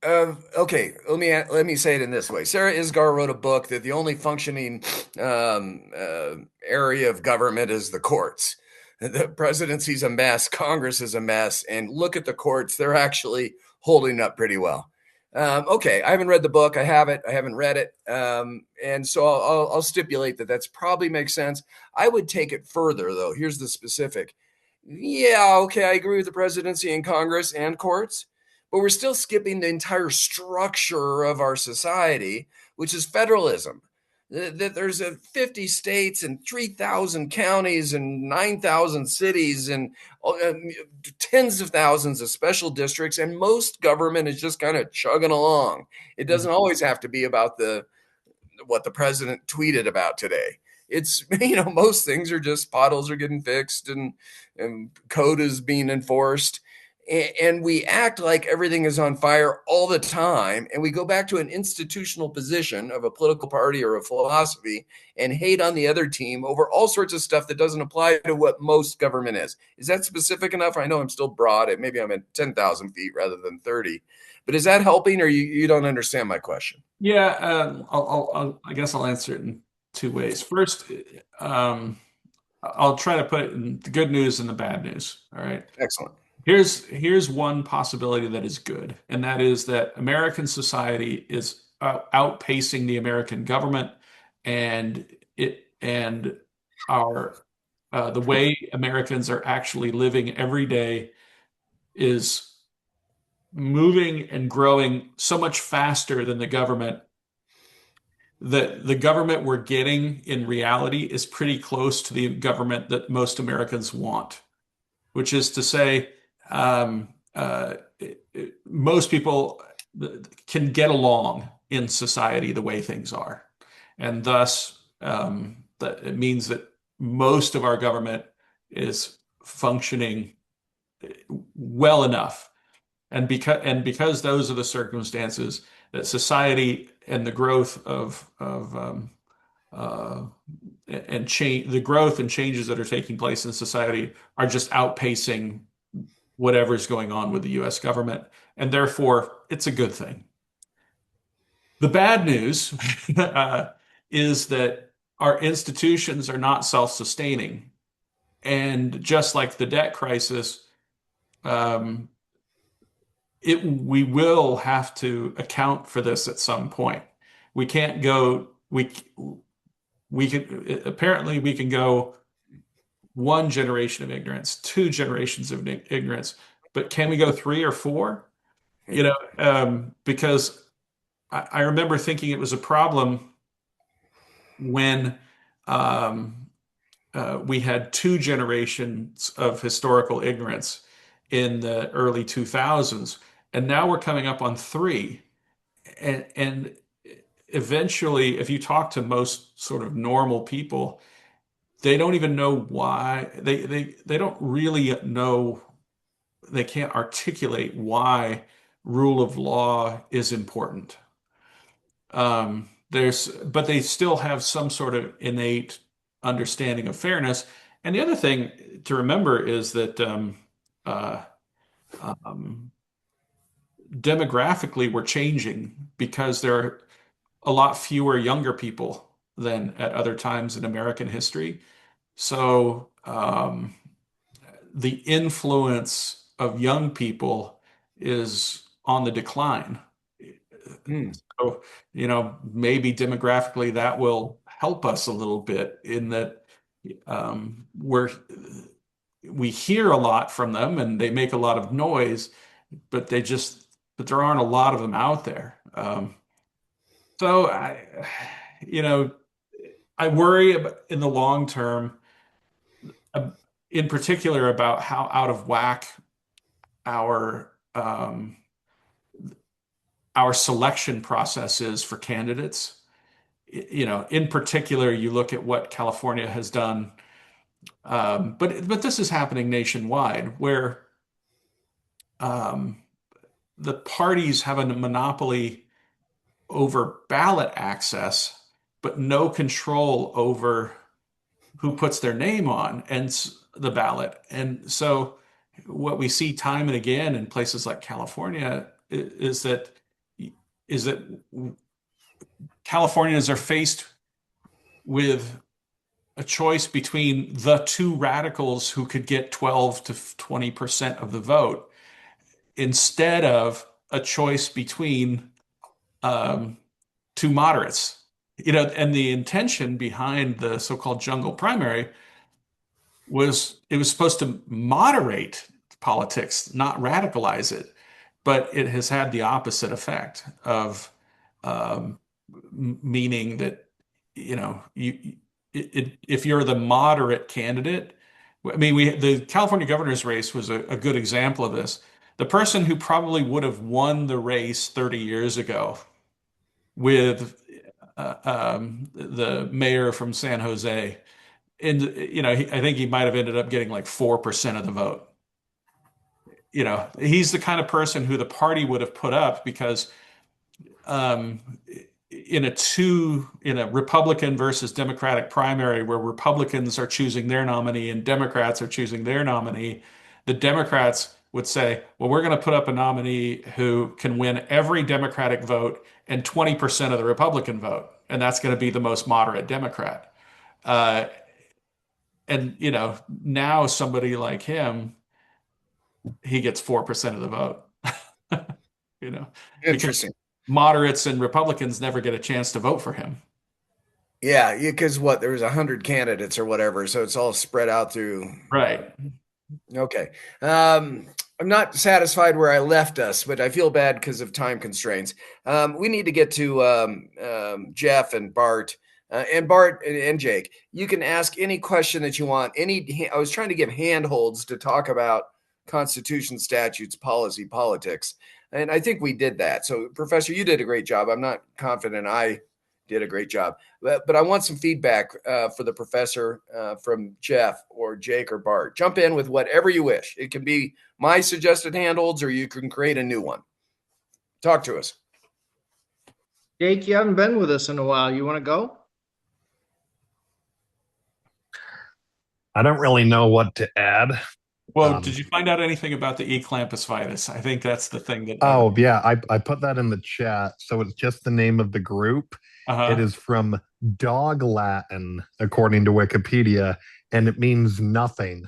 okay, let me say it in this way. Sarah Isgar wrote a book that the only functioning area of government is the courts. The presidency's a mess, Congress is a mess, and look at the courts; they're actually holding up pretty well. Okay, I haven't read the book. I have it. I haven't read it, and so I'll stipulate that that's probably makes sense. I would take it further, though. Here's the specific. Yeah, okay, I agree with the presidency and Congress and courts, but we're still skipping the entire structure of our society, which is federalism. That there's 50 states and 3,000 counties and 9,000 cities and tens of thousands of special districts, and most government is just kind of chugging along. It doesn't always have to be about the what the president tweeted about today. It's most things are just potholes are getting fixed and code is being enforced, and we act like everything is on fire all the time, and we go back to an institutional position of a political party or a philosophy and hate on the other team over all sorts of stuff that doesn't apply to what most government is. Is that specific enough? I know I'm still broad. Maybe I'm at 10,000 feet rather than 30, but is that helping, or you don't understand my question? yeah. I guess I'll answer it in two ways. First, um, I'll try to put it in the good news and the bad news. All right. Excellent. Here's one possibility that is good, and that is that American society is outpacing the American government, and our the way Americans are actually living every day is moving and growing so much faster than the government that the government we're getting in reality is pretty close to the government that most Americans want, which is to say, most people can get along in society the way things are. And thus, that it means that most of our government is functioning well enough. And because those are the circumstances that society and the growth of uh, and change the growth and changes that are taking place in society are just outpacing whatever's going on with the US government, and therefore it's a good thing. The bad news is that our institutions are not self-sustaining, and just like the debt crisis, um, we will have to account for this at some point. We can't go we can apparently we can go one generation of ignorance, two generations of ignorance, but can we go three or four? Because I remember thinking it was a problem when um, we had two generations of historical ignorance in the early 2000s, and now we're coming up on three. And eventually, if you talk to most sort of normal people, they don't even know why. They don't really know. They can't articulate why rule of law is important. But they still have some sort of innate understanding of fairness. And the other thing to remember is that uh, um, demographically we're changing because there are a lot fewer younger people than at other times in American history. So the influence of young people is on the decline. Hmm. So, maybe demographically that will help us a little bit in that we hear a lot from them and they make a lot of noise, but there aren't a lot of them out there. So you know, I worry in the long term, uh, in particular, about how out of whack our our selection process is for candidates. You know, in particular, you look at what California has done, but this is happening nationwide, where um, the parties have a monopoly over ballot access, but no control over who puts their name on the ballot. And so what we see time and again in places like California is that Californians are faced with a choice between the two radicals who could get 12 to 20% of the vote instead of a choice between um, two moderates. You know, and the intention behind the so-called jungle primary was it was supposed to moderate politics, not radicalize it. But it has had the opposite effect of um, meaning that, you know, if you're the moderate candidate, I mean, the California governor's race was a good example of this. The person who probably would have won the race 30 years ago with the mayor from San Jose, and you know, I think he might have ended up getting like 4% of the vote. You know, he's the kind of person who the party would have put up because um, in a Republican versus Democratic primary where Republicans are choosing their nominee and Democrats are choosing their nominee, the Democrats would say, well, we're going to put up a nominee who can win every Democratic vote and 20% of the Republican vote. And that's going to be the most moderate Democrat. Uh, and, you know, now somebody like him, he gets 4% of the vote, you know, because Interesting. moderates and Republicans never get a chance to vote for him. Yeah, because what, there's 100 candidates or whatever, so it's all spread out through. Right. Okay. I'm not satisfied where I left us, but I feel bad because of time constraints. We need to get to Jeff and Bart. And Bart and Jake, you can ask any question that you want. I was trying to give handholds to talk about Constitution, statutes, policy, politics, and I think we did that. So, Professor, you did a great job. I'm not confident I did a great job. But I want some feedback for the professor from Jeff or Jake or Bart. Jump in with whatever you wish. It can be my suggested handholds, or you can create a new one. Talk to us. Jake, you haven't been with us in a while. You want to go? I don't really know what to add. Well, Um, did you find out anything about the eclampus virus? I think that's the thing that oh, yeah, I put that in the chat. So it's just the name of the group. It uh-huh. is from Dog Latin, according to Wikipedia, and it means nothing.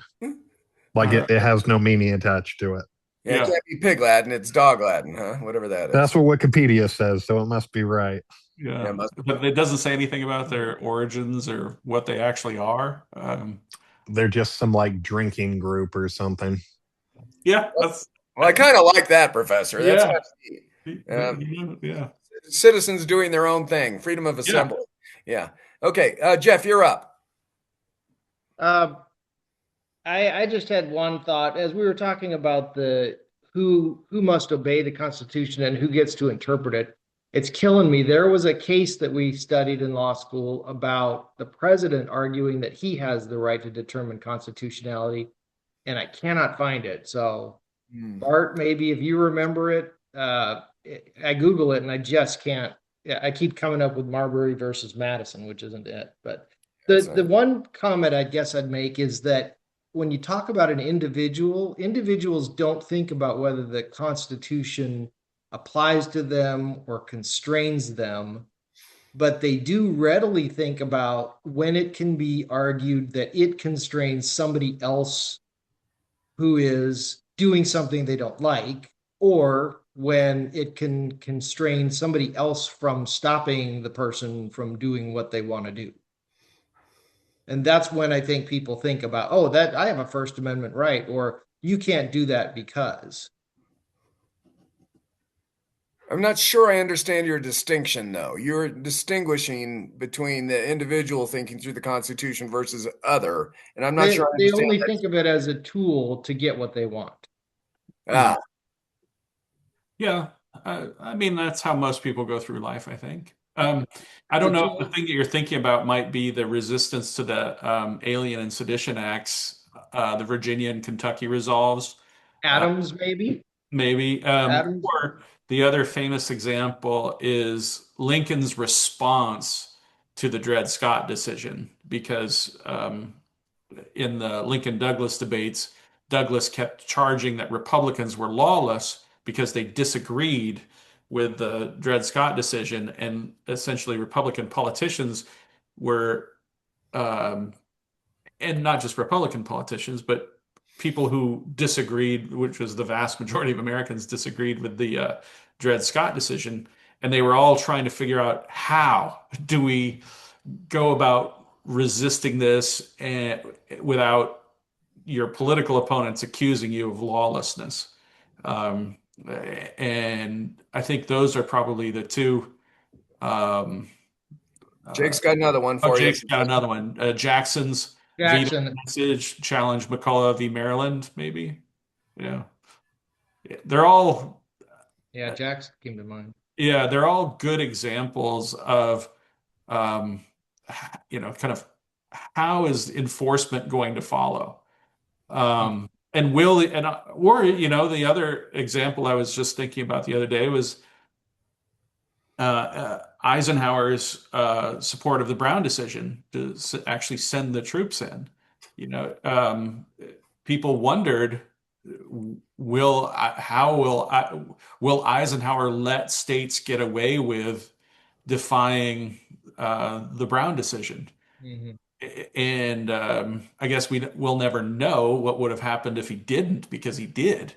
Like Uh-huh. it has no meaning attached to it. Yeah, it Yeah. can't be pig Latin. It's dog Latin, huh? Whatever that That's is. what Wikipedia says, so it must be right. Yeah, Yeah. must. But it doesn't say anything about their origins or what they actually are. They're just some like drinking group or something. Yeah, that's Well, I kind of like that, Professor. That's yeah. kind of neat. Yeah. Citizens doing their own thing, freedom of Yeah. assembly. Yeah. Okay, Jeff, you're up. Uh, I just had one thought as we were talking about the who must obey the Constitution and who gets to interpret it. It's killing me. There was a case that we studied in law school about the president arguing that he has the right to determine constitutionality, and I cannot find it. So, Hmm. Bart, maybe if you remember it, I Google it and I just can't. Yeah, I keep coming up with Marbury versus Madison, which isn't it. But the one comment I guess I'd make is that when you talk about an individual, individuals don't think about whether the Constitution applies to them or constrains them, but they do readily think about when it can be argued that it constrains somebody else who is doing something they don't like, or when it can constrain somebody else from stopping the person from doing what they want to do. And that's when I think people think about, oh, that I have a First Amendment right, or you can't do that because. I'm not sure I understand your distinction, though. You're distinguishing between the individual thinking through the Constitution versus other, and I'm not sure I They understand only that. think of it as a tool to get what they want. Ah, Yeah, I mean that's how most people go through life, I think. I It's a don't know if the tool. thing that you're thinking about might be the resistance to the Alien and Sedition Acts, the Virginia and Kentucky resolves, uh, Atoms, maybe. maybe. Atoms. Or the other famous example is Lincoln's response to the Dred Scott decision, because in the Lincoln Douglas debates, Douglas kept charging that Republicans were lawless because they disagreed with the Dred Scott decision, and essentially Republican politicians were, um, and not just Republican politicians, but people who disagreed, which was the vast majority of Americans disagreed with the Dred Scott decision, and they were all trying to figure out how do we go about resisting this and without your political opponents accusing you of lawlessness. Um, and I think those are probably the two. Um, uh, Jake's got another one oh, for you. Jake's got another one. Jackson's veto Jackson. message challenged McCullough v. Maryland, maybe. Yeah, they're all. Yeah, Jackson came to mind. Yeah, they're all good examples of, um, kind of how is enforcement going to follow? And will and or the other example I was just thinking about the other day was Eisenhower's support of the Brown decision to actually send the troops in. You know, people wondered, will Eisenhower let states get away with defying the Brown decision? Hmm. And I guess we'll never know what would have happened if he didn't, because he did,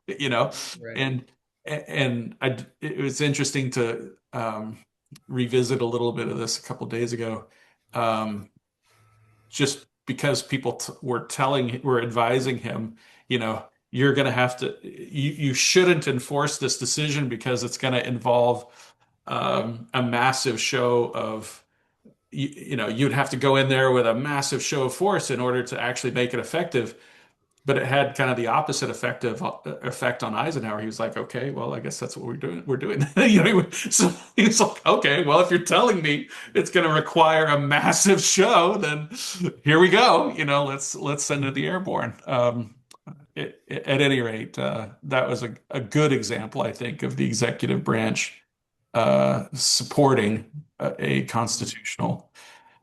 you know. Right. And it was interesting to revisit a little bit of this a couple days ago, um, just because people were advising him, you're going to have to, you shouldn't enforce this decision because it's going to involve a massive show of you'd have to go in there with a massive show of force in order to actually make it effective. But it had kind of the opposite effect on Eisenhower. He was like, okay, well, I guess that's what we're doing. We're doing. So he was like, okay, well, if you're telling me it's going to require a massive show, then here we go. Let's send it the airborne. At any rate, that was a good example, I think, of the executive branch supporting a constitutional.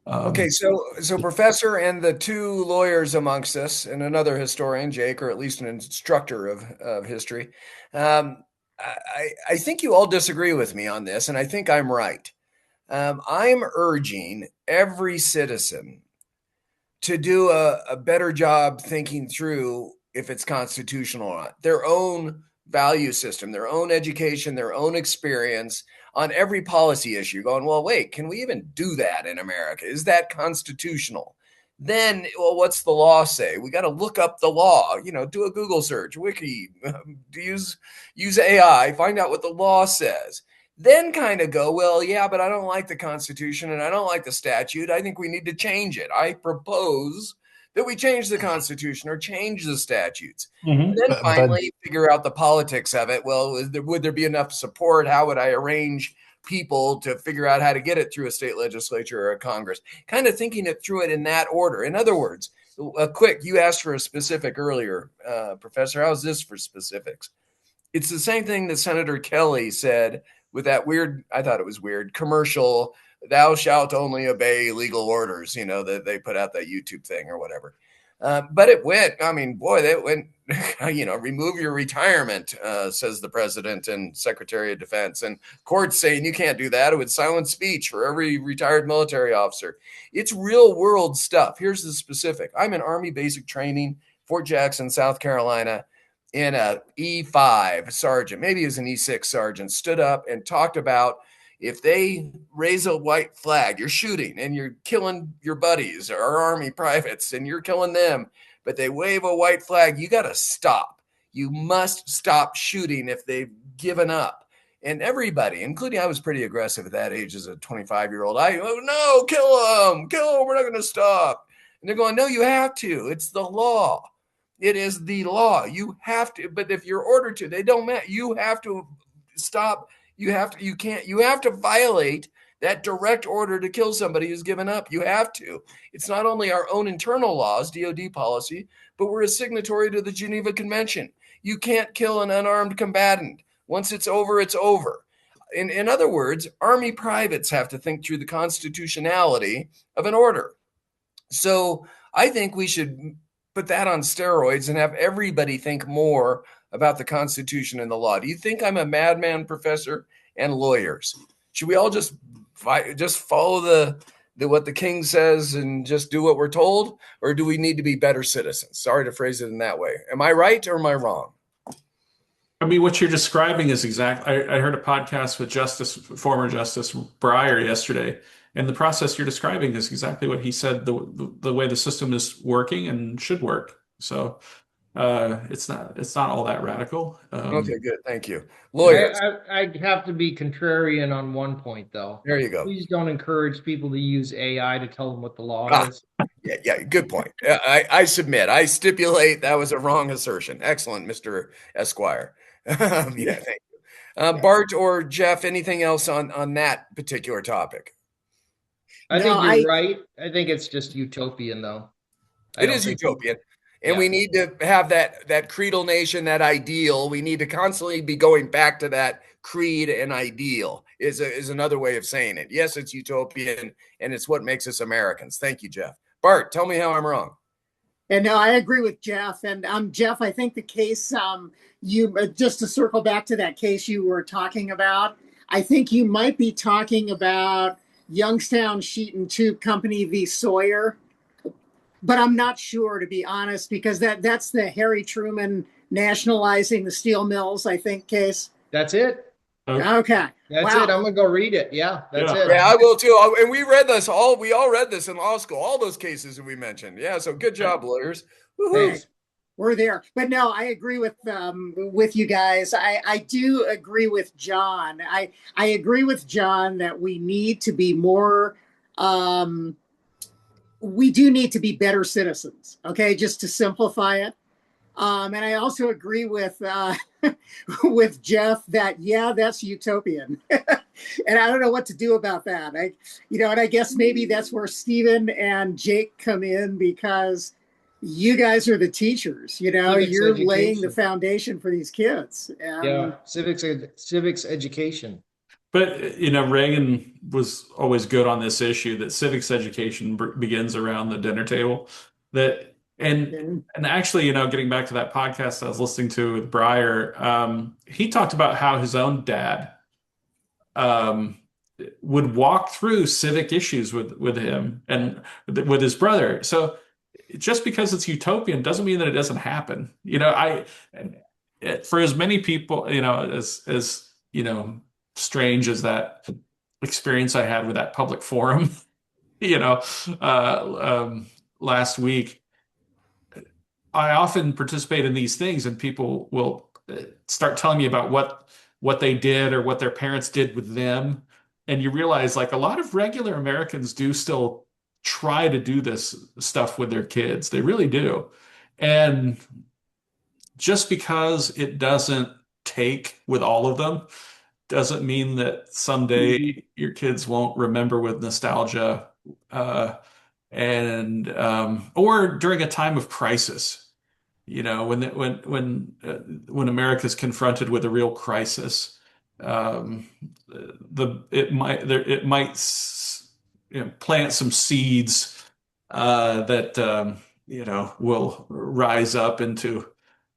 Okay, so Professor and the two lawyers amongst us, and another historian, Jake, or at least an instructor of history, I think you all disagree with me on this, and I think I'm right. I'm urging every citizen to do a better job thinking through if it's constitutional or not, their own value system, their own education, their own experience on every policy issue, going, well, wait, can we even do that in America? Is that constitutional? Then, well, what's the law say? We got to look up the law, do a Google search, wiki, use AI, find out what the law says. Then kind of go, well, yeah, but I don't like the Constitution and I don't like the statute. I think we need to change it. I propose that we change the Constitution or change the statutes. And Mhm. then But finally figure out the politics of it. Well, would there be enough support? How would I arrange people to figure out how to get it through a state legislature or a Congress? Kind of thinking it through it in that order. In other words, you asked for a specific earlier, Professor. How's this for specifics? It's the same thing that Senator Kelly said with that weird, I thought it was weird, commercial, thou shalt only obey legal orders, that they put out that YouTube thing or whatever. But it went, I mean, boy, that went, remove your retirement, says the president and secretary of defense. And courts saying you can't do that. It would silence speech for every retired military officer. It's real world stuff. Here's the specific. I'm in Army basic training, Fort Jackson, South Carolina, in a E5 sergeant, maybe he was an E6 sergeant, stood up and talked about if they raise a white flag, you're shooting and you're killing your buddies or Army privates and you're killing them, but they wave a white flag, you got to stop. You must stop shooting if they've given up. And everybody, including I was pretty aggressive at that age as a 25-year-old. No, kill him, we're not going to stop. And they're going, no, you have to. It's the law. It is the law. You have to. But if you're ordered to, they don't matter. You have to stop. You have to violate that direct order to kill somebody who's given up. You have to. It's not only our own internal laws, DOD policy, but we're a signatory to the Geneva Convention. You can't kill an unarmed combatant. Once it's over, it's over. In other words, Army privates have to think through the constitutionality of an order. So I think we should put that on steroids and have everybody think more about the Constitution and the law. Do you think I'm a madman, professor, and lawyers? Should we all just follow the what the king says and just do what we're told? Or do we need to be better citizens? Sorry to phrase it in that way. Am I right or am I wrong? I mean, what you're describing is exact. I heard a podcast with former Justice Breyer yesterday, and the process you're describing is exactly what he said. The way the system is working and should work. So it's not all that radical. Okay, good. Thank you. Lawyers. I have to be contrarian on one point, though. There you go. Please don't encourage people to use AI to tell them what the law is. Yeah, good point. I submit. I stipulate that was a wrong assertion. Excellent, Mr. Esquire. Thank you. Bart or Jeff, anything else on that particular topic? I think you're right. I think it's just utopian, though. It is utopian. And we need to have that creedal nation, that ideal. We need to constantly be going back to that creed and ideal is another way of saying it. Yes, it's utopian, and it's what makes us Americans. Thank you, Jeff. Bart, tell me how I'm wrong. And no, I agree with Jeff. And Jeff, I think the case, you just to circle back to that case you were talking about, I think you might be talking about Youngstown Sheet and Tube Company v. Sawyer. But I'm not sure, to be honest, because that's the Harry Truman nationalizing the steel mills, I think, case. That's it. Okay. That's it. I'm going to go read it. Yeah, that's it. Yeah, I will too. And we read this we all read this in law school, all those cases that we mentioned. Yeah, so good job, lawyers. Thanks. We're there. But no, I agree with you guys. I do agree with John. I agree with John that we need to be more we do need to be better citizens, okay, just to simplify it. And I also agree with with Jeff that, yeah, that's utopian. And I don't know what to do about that. And I guess maybe that's where Stephen and Jake come in, because you guys are the teachers, you're education. Laying the foundation for these kids. Civics education. But, Reagan was always good on this issue that civics education begins around the dinner table. And actually, getting back to that podcast I was listening to with Breyer, he talked about how his own dad would walk through civic issues with him and with his brother. So just because it's utopian doesn't mean that it doesn't happen. For as many people, as strange as that experience I had with that public forum, last week, I often participate in these things, and people will start telling me about what they did or what their parents did with them. And you realize, like, a lot of regular Americans do still try to do this stuff with their kids. They really do. And just because it doesn't take with all of them doesn't mean that someday your kids won't remember with nostalgia or during a time of crisis. When America's confronted with a real crisis, it might plant some seeds that will rise up into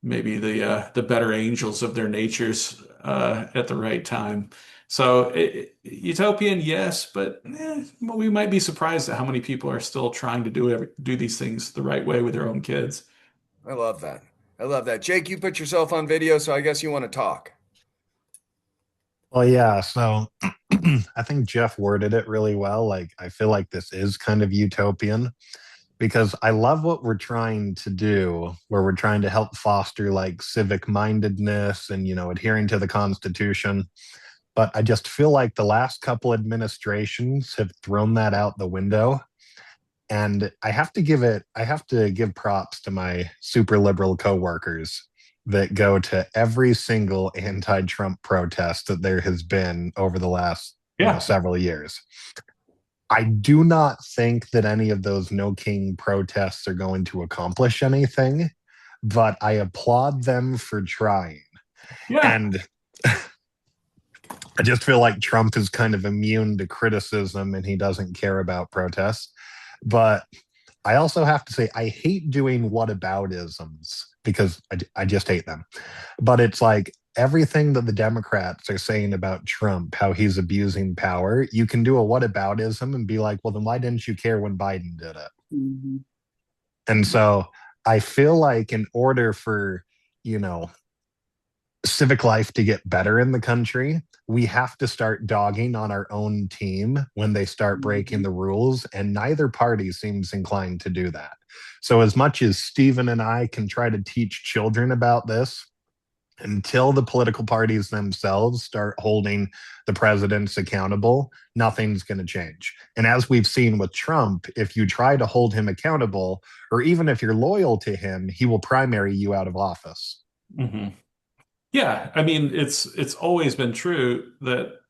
maybe the better angels of their natures at the right time. So utopian, yes, but we might be surprised at how many people are still trying to do these things the right way with their own kids. I love that. Jake, you put yourself on video, so I guess you want to talk. Well, yeah. So I think Jeff worded it really well. Like, I feel like this is kind of utopian, because I love what we're trying to do, where we're trying to help foster like civic mindedness and, adhering to the Constitution. but I just feel like the last couple administrations have thrown that out the window. And I have to give props to my super liberal coworkers that go to every single anti-Trump protest that there has been over the last several years. I do not think that any of those No King protests are going to accomplish anything, but I applaud them for trying. Yeah. And I just feel like Trump is kind of immune to criticism and he doesn't care about protests. But I also have to say, I hate doing whataboutisms because I just hate them. But it's like everything that the Democrats are saying about Trump, how he's abusing power, you can do a whataboutism and be like, well, then why didn't you care when Biden did it? Mm-hmm. And so I feel like in order for, civic life to get better in the country, we have to start dogging on our own team when they start breaking the rules, and neither party seems inclined to do that. So as much as Stephen and I can try to teach children about this, until the political parties themselves start holding the presidents accountable, nothing's going to change. And as we've seen with Trump, if you try to hold him accountable, or even if you're loyal to him, he will primary you out of office. Mm-hmm. Yeah, I mean, it's always been true that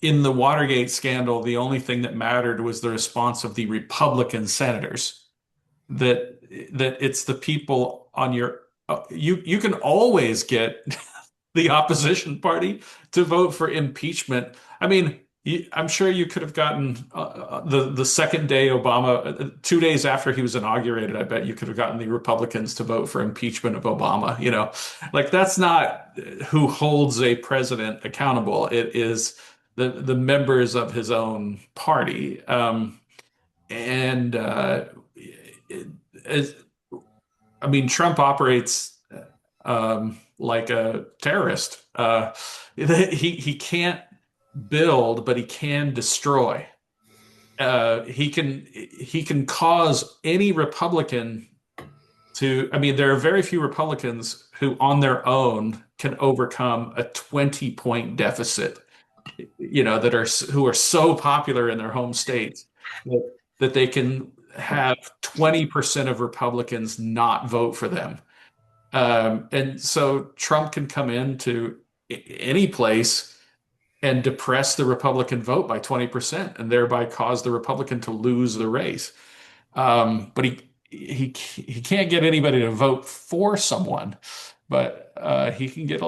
in the Watergate scandal, the only thing that mattered was the response of the Republican senators. That it's the people on your you can always get the opposition party to vote for impeachment. I mean, I'm sure you could have gotten the second day Obama, 2 days after he was inaugurated, I bet you could have gotten the Republicans to vote for impeachment of Obama. Like that's not who holds a president accountable. It is the members of his own party. And I mean, Trump operates like a terrorist. He can't build, but he can destroy. He can cause any Republican to. I mean, there are very few Republicans who, on their own, can overcome a 20-point deficit. Who are so popular in their home states that they can have 20% of Republicans not vote for them. And so Trump can come into any place and depress the Republican vote by 20% and thereby cause the Republican to lose the race. But he can't get anybody to vote for someone, but he can get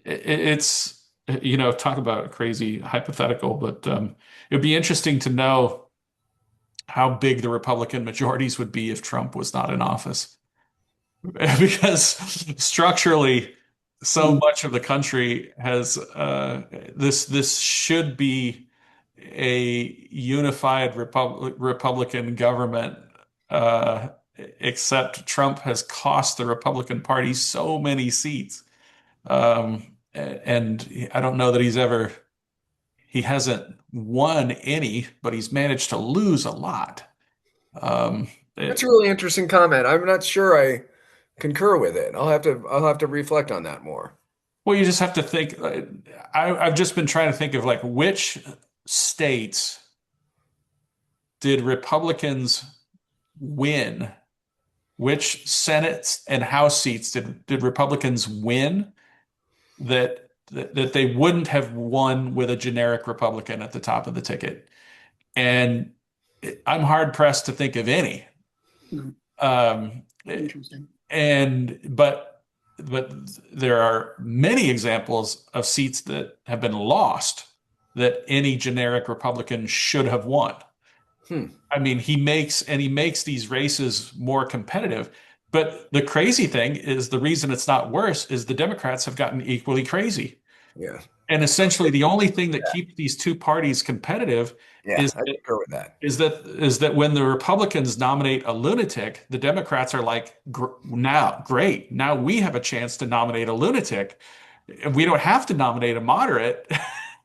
it's talk about a crazy hypothetical, but it would be interesting to know how big the Republican majorities would be if Trump was not in office. Because structurally, so much of the country has this should be a unified Republican government, except Trump has cost the Republican Party so many seats. And I don't know that he hasn't won any, but he's managed to lose a lot. That's a really interesting comment. I'm not sure I concur with it. I'll have to reflect on that more. Well, you just have to think. I've just been trying to think of like which states did Republicans win? Which Senate and House seats did Republicans win that they wouldn't have won with a generic Republican at the top of the ticket? And I'm hard pressed to think of any. Interesting. But there are many examples of seats that have been lost that any generic Republican should have won. I mean, he makes these races more competitive. But the crazy thing is the reason it's not worse is the Democrats have gotten equally crazy. Yeah. And essentially the only thing that keeps these two parties competitive is that when the Republicans nominate a lunatic, the Democrats are like, great. Now we have a chance to nominate a lunatic. We don't have to nominate a moderate.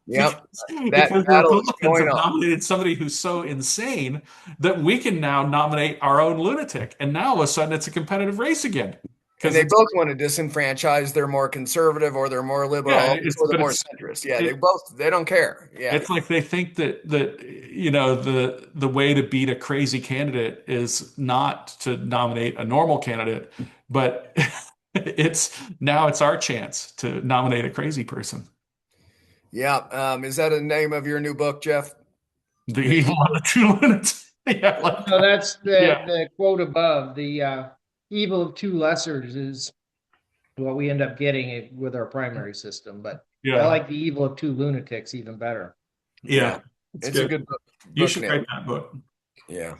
Yep. Because the Republicans have nominated somebody who's so insane that we can now nominate our own lunatic. And now all of a sudden it's a competitive race again. And because they it's both want to disenfranchise. They're more conservative or they're more yeah, liberal it's or they're but more centrist. Yeah, it, they don't care. Yeah. it's like they think that the way to beat a crazy candidate is not to nominate a normal candidate, but it's our chance to nominate a crazy person. Yeah. Is that a name of your new book, Jeff? The The evil of the two lunatics. Yeah, I like No, that. that's Yeah, the quote above. The evil of two lessers is what we end up getting with our primary system. But I yeah, like the evil of two lunatics even better. Yeah. yeah. It's It's a good. good You book should name. write that book. Yeah.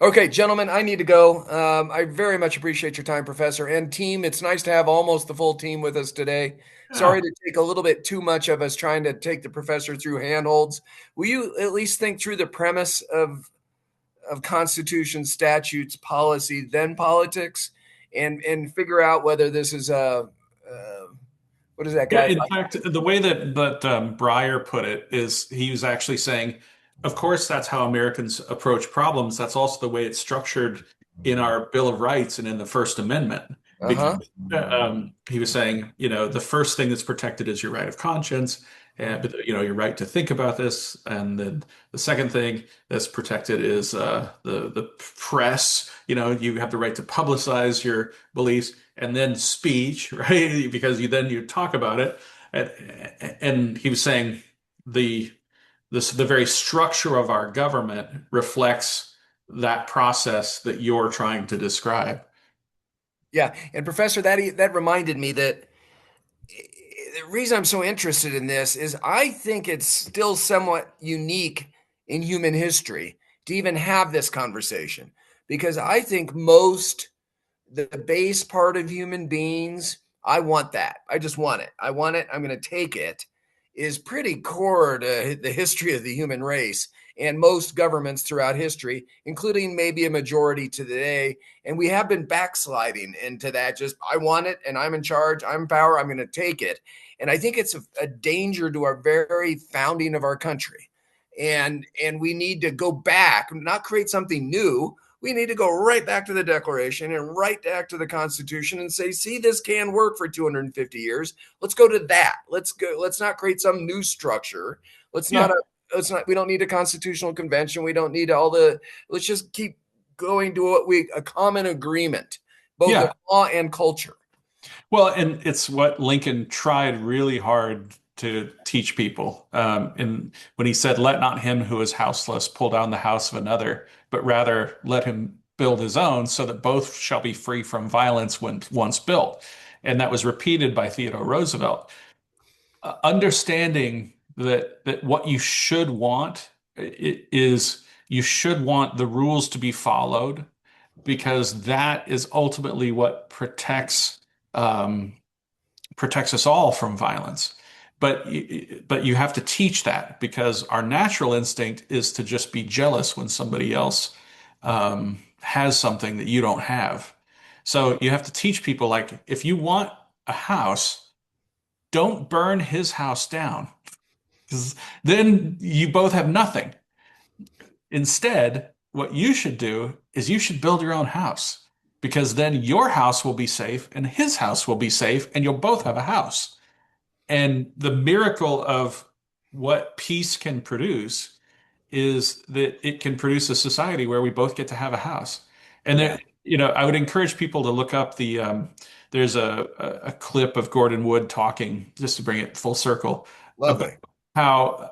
Okay, gentlemen, I need to go. I very much appreciate your time, Professor, and team. It's nice to have almost the full team with us today. Yeah. Sorry to take a little bit too much of us trying to take the professor through handholds. Will you at least think through the premise of Constitution, statutes, policy, then politics, and figure out whether this is a what is that Yeah, guy? in fact, the way that Breyer put it is he was actually saying, of course, that's how Americans approach problems. That's also the way it's structured in our Bill of Rights and in the First Amendment. Because Uh-huh. he was saying, the first thing that's protected is your right of conscience, but your right to think about this, and then the second thing that's protected is the press. You have the right to publicize your beliefs, and then speech, right? Because you talk about it, and he was saying the the very structure of our government reflects that process that you're trying to describe. Yeah, and Professor, that reminded me that the reason I'm so interested in this is I think it's still somewhat unique in human history to even have this conversation because I think most the base part of human beings, I want that. I just want it. I want it. I'm going to take it is pretty core to the history of the human race and most governments throughout history, including maybe a majority today. And we have been backsliding into that. Just, I want it and I'm in charge. I'm in power. I'm going to take it. And I think it's a danger to our very founding of our country. And we need to go back, not create something new. We need to go right back to the Declaration and right back to the Constitution and say, see, this can work for 250 years. Let's go to that. Let's go. Let's not create some new structure. Let's not. Yeah. Let's not. We don't need a constitutional convention. We don't need Let's just keep going to a common agreement, both of Yeah. law and culture. Well, and it's what Lincoln tried really hard to teach people. And when he said, "Let not him who is houseless pull down the house of another, but rather let him build his own, so that both shall be free from violence when once built." And that was repeated by Theodore Roosevelt. Understanding that what you should want is you should want the rules to be followed because that is ultimately what um, protects us all from violence. But you have to teach that because our natural instinct is to just be jealous when somebody else has something that you don't have. So you have to teach people like if you want a house, don't burn his house down because then you both have nothing. Instead, what you should do is you should build your own house because then your house will be safe and his house will be safe and you'll both have a house. And the miracle of what peace can produce is that it can produce a society where we both get to have a house. And Yeah, there, I would encourage people to look up there's a clip of Gordon Wood talking, just to bring it full circle, about lovely. how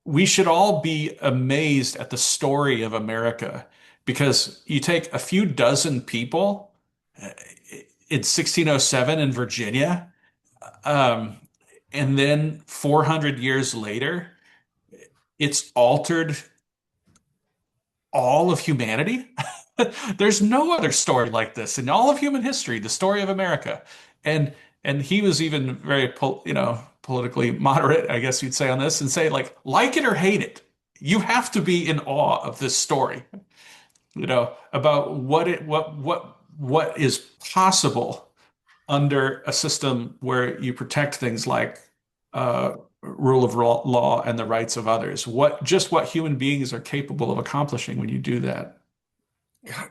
we should all be amazed at the story of America because you take a few dozen people uh, in 1607 in Virginia, um, and then 400 years later, it's altered all of humanity. There's no other story like this in all of human history, the story of America. And and he was even very politically moderate, I guess you'd say on this, and say like it or hate it, you have to be in awe of this story, about what is possible under a system where you protect things like rule of law and the rights of others. What human beings are capable of accomplishing when you do that.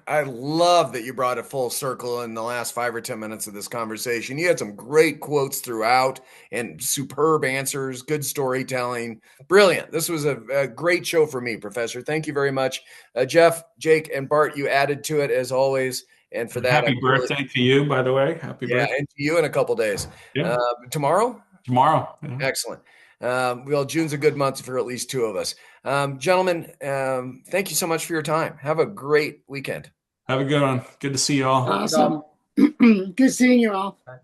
I love that you brought it full circle in the last 5 or 10 minutes of this conversation. You had some great quotes throughout and superb answers, good storytelling. Brilliant. This was a great show for me, Professor. Thank you very much. Jeff, Jake, and Bart, you added to it as always. And for that, Happy birthday to you, by the way. Happy birthday. and to you in a couple days. Yeah. Tomorrow? Tomorrow. Yeah. Excellent. Well, June's a good month for at least two of us. Gentlemen, thank you so much for your time. Have a great weekend. Have a good one. Good to see you all. Awesome. Good seeing you all. Bye.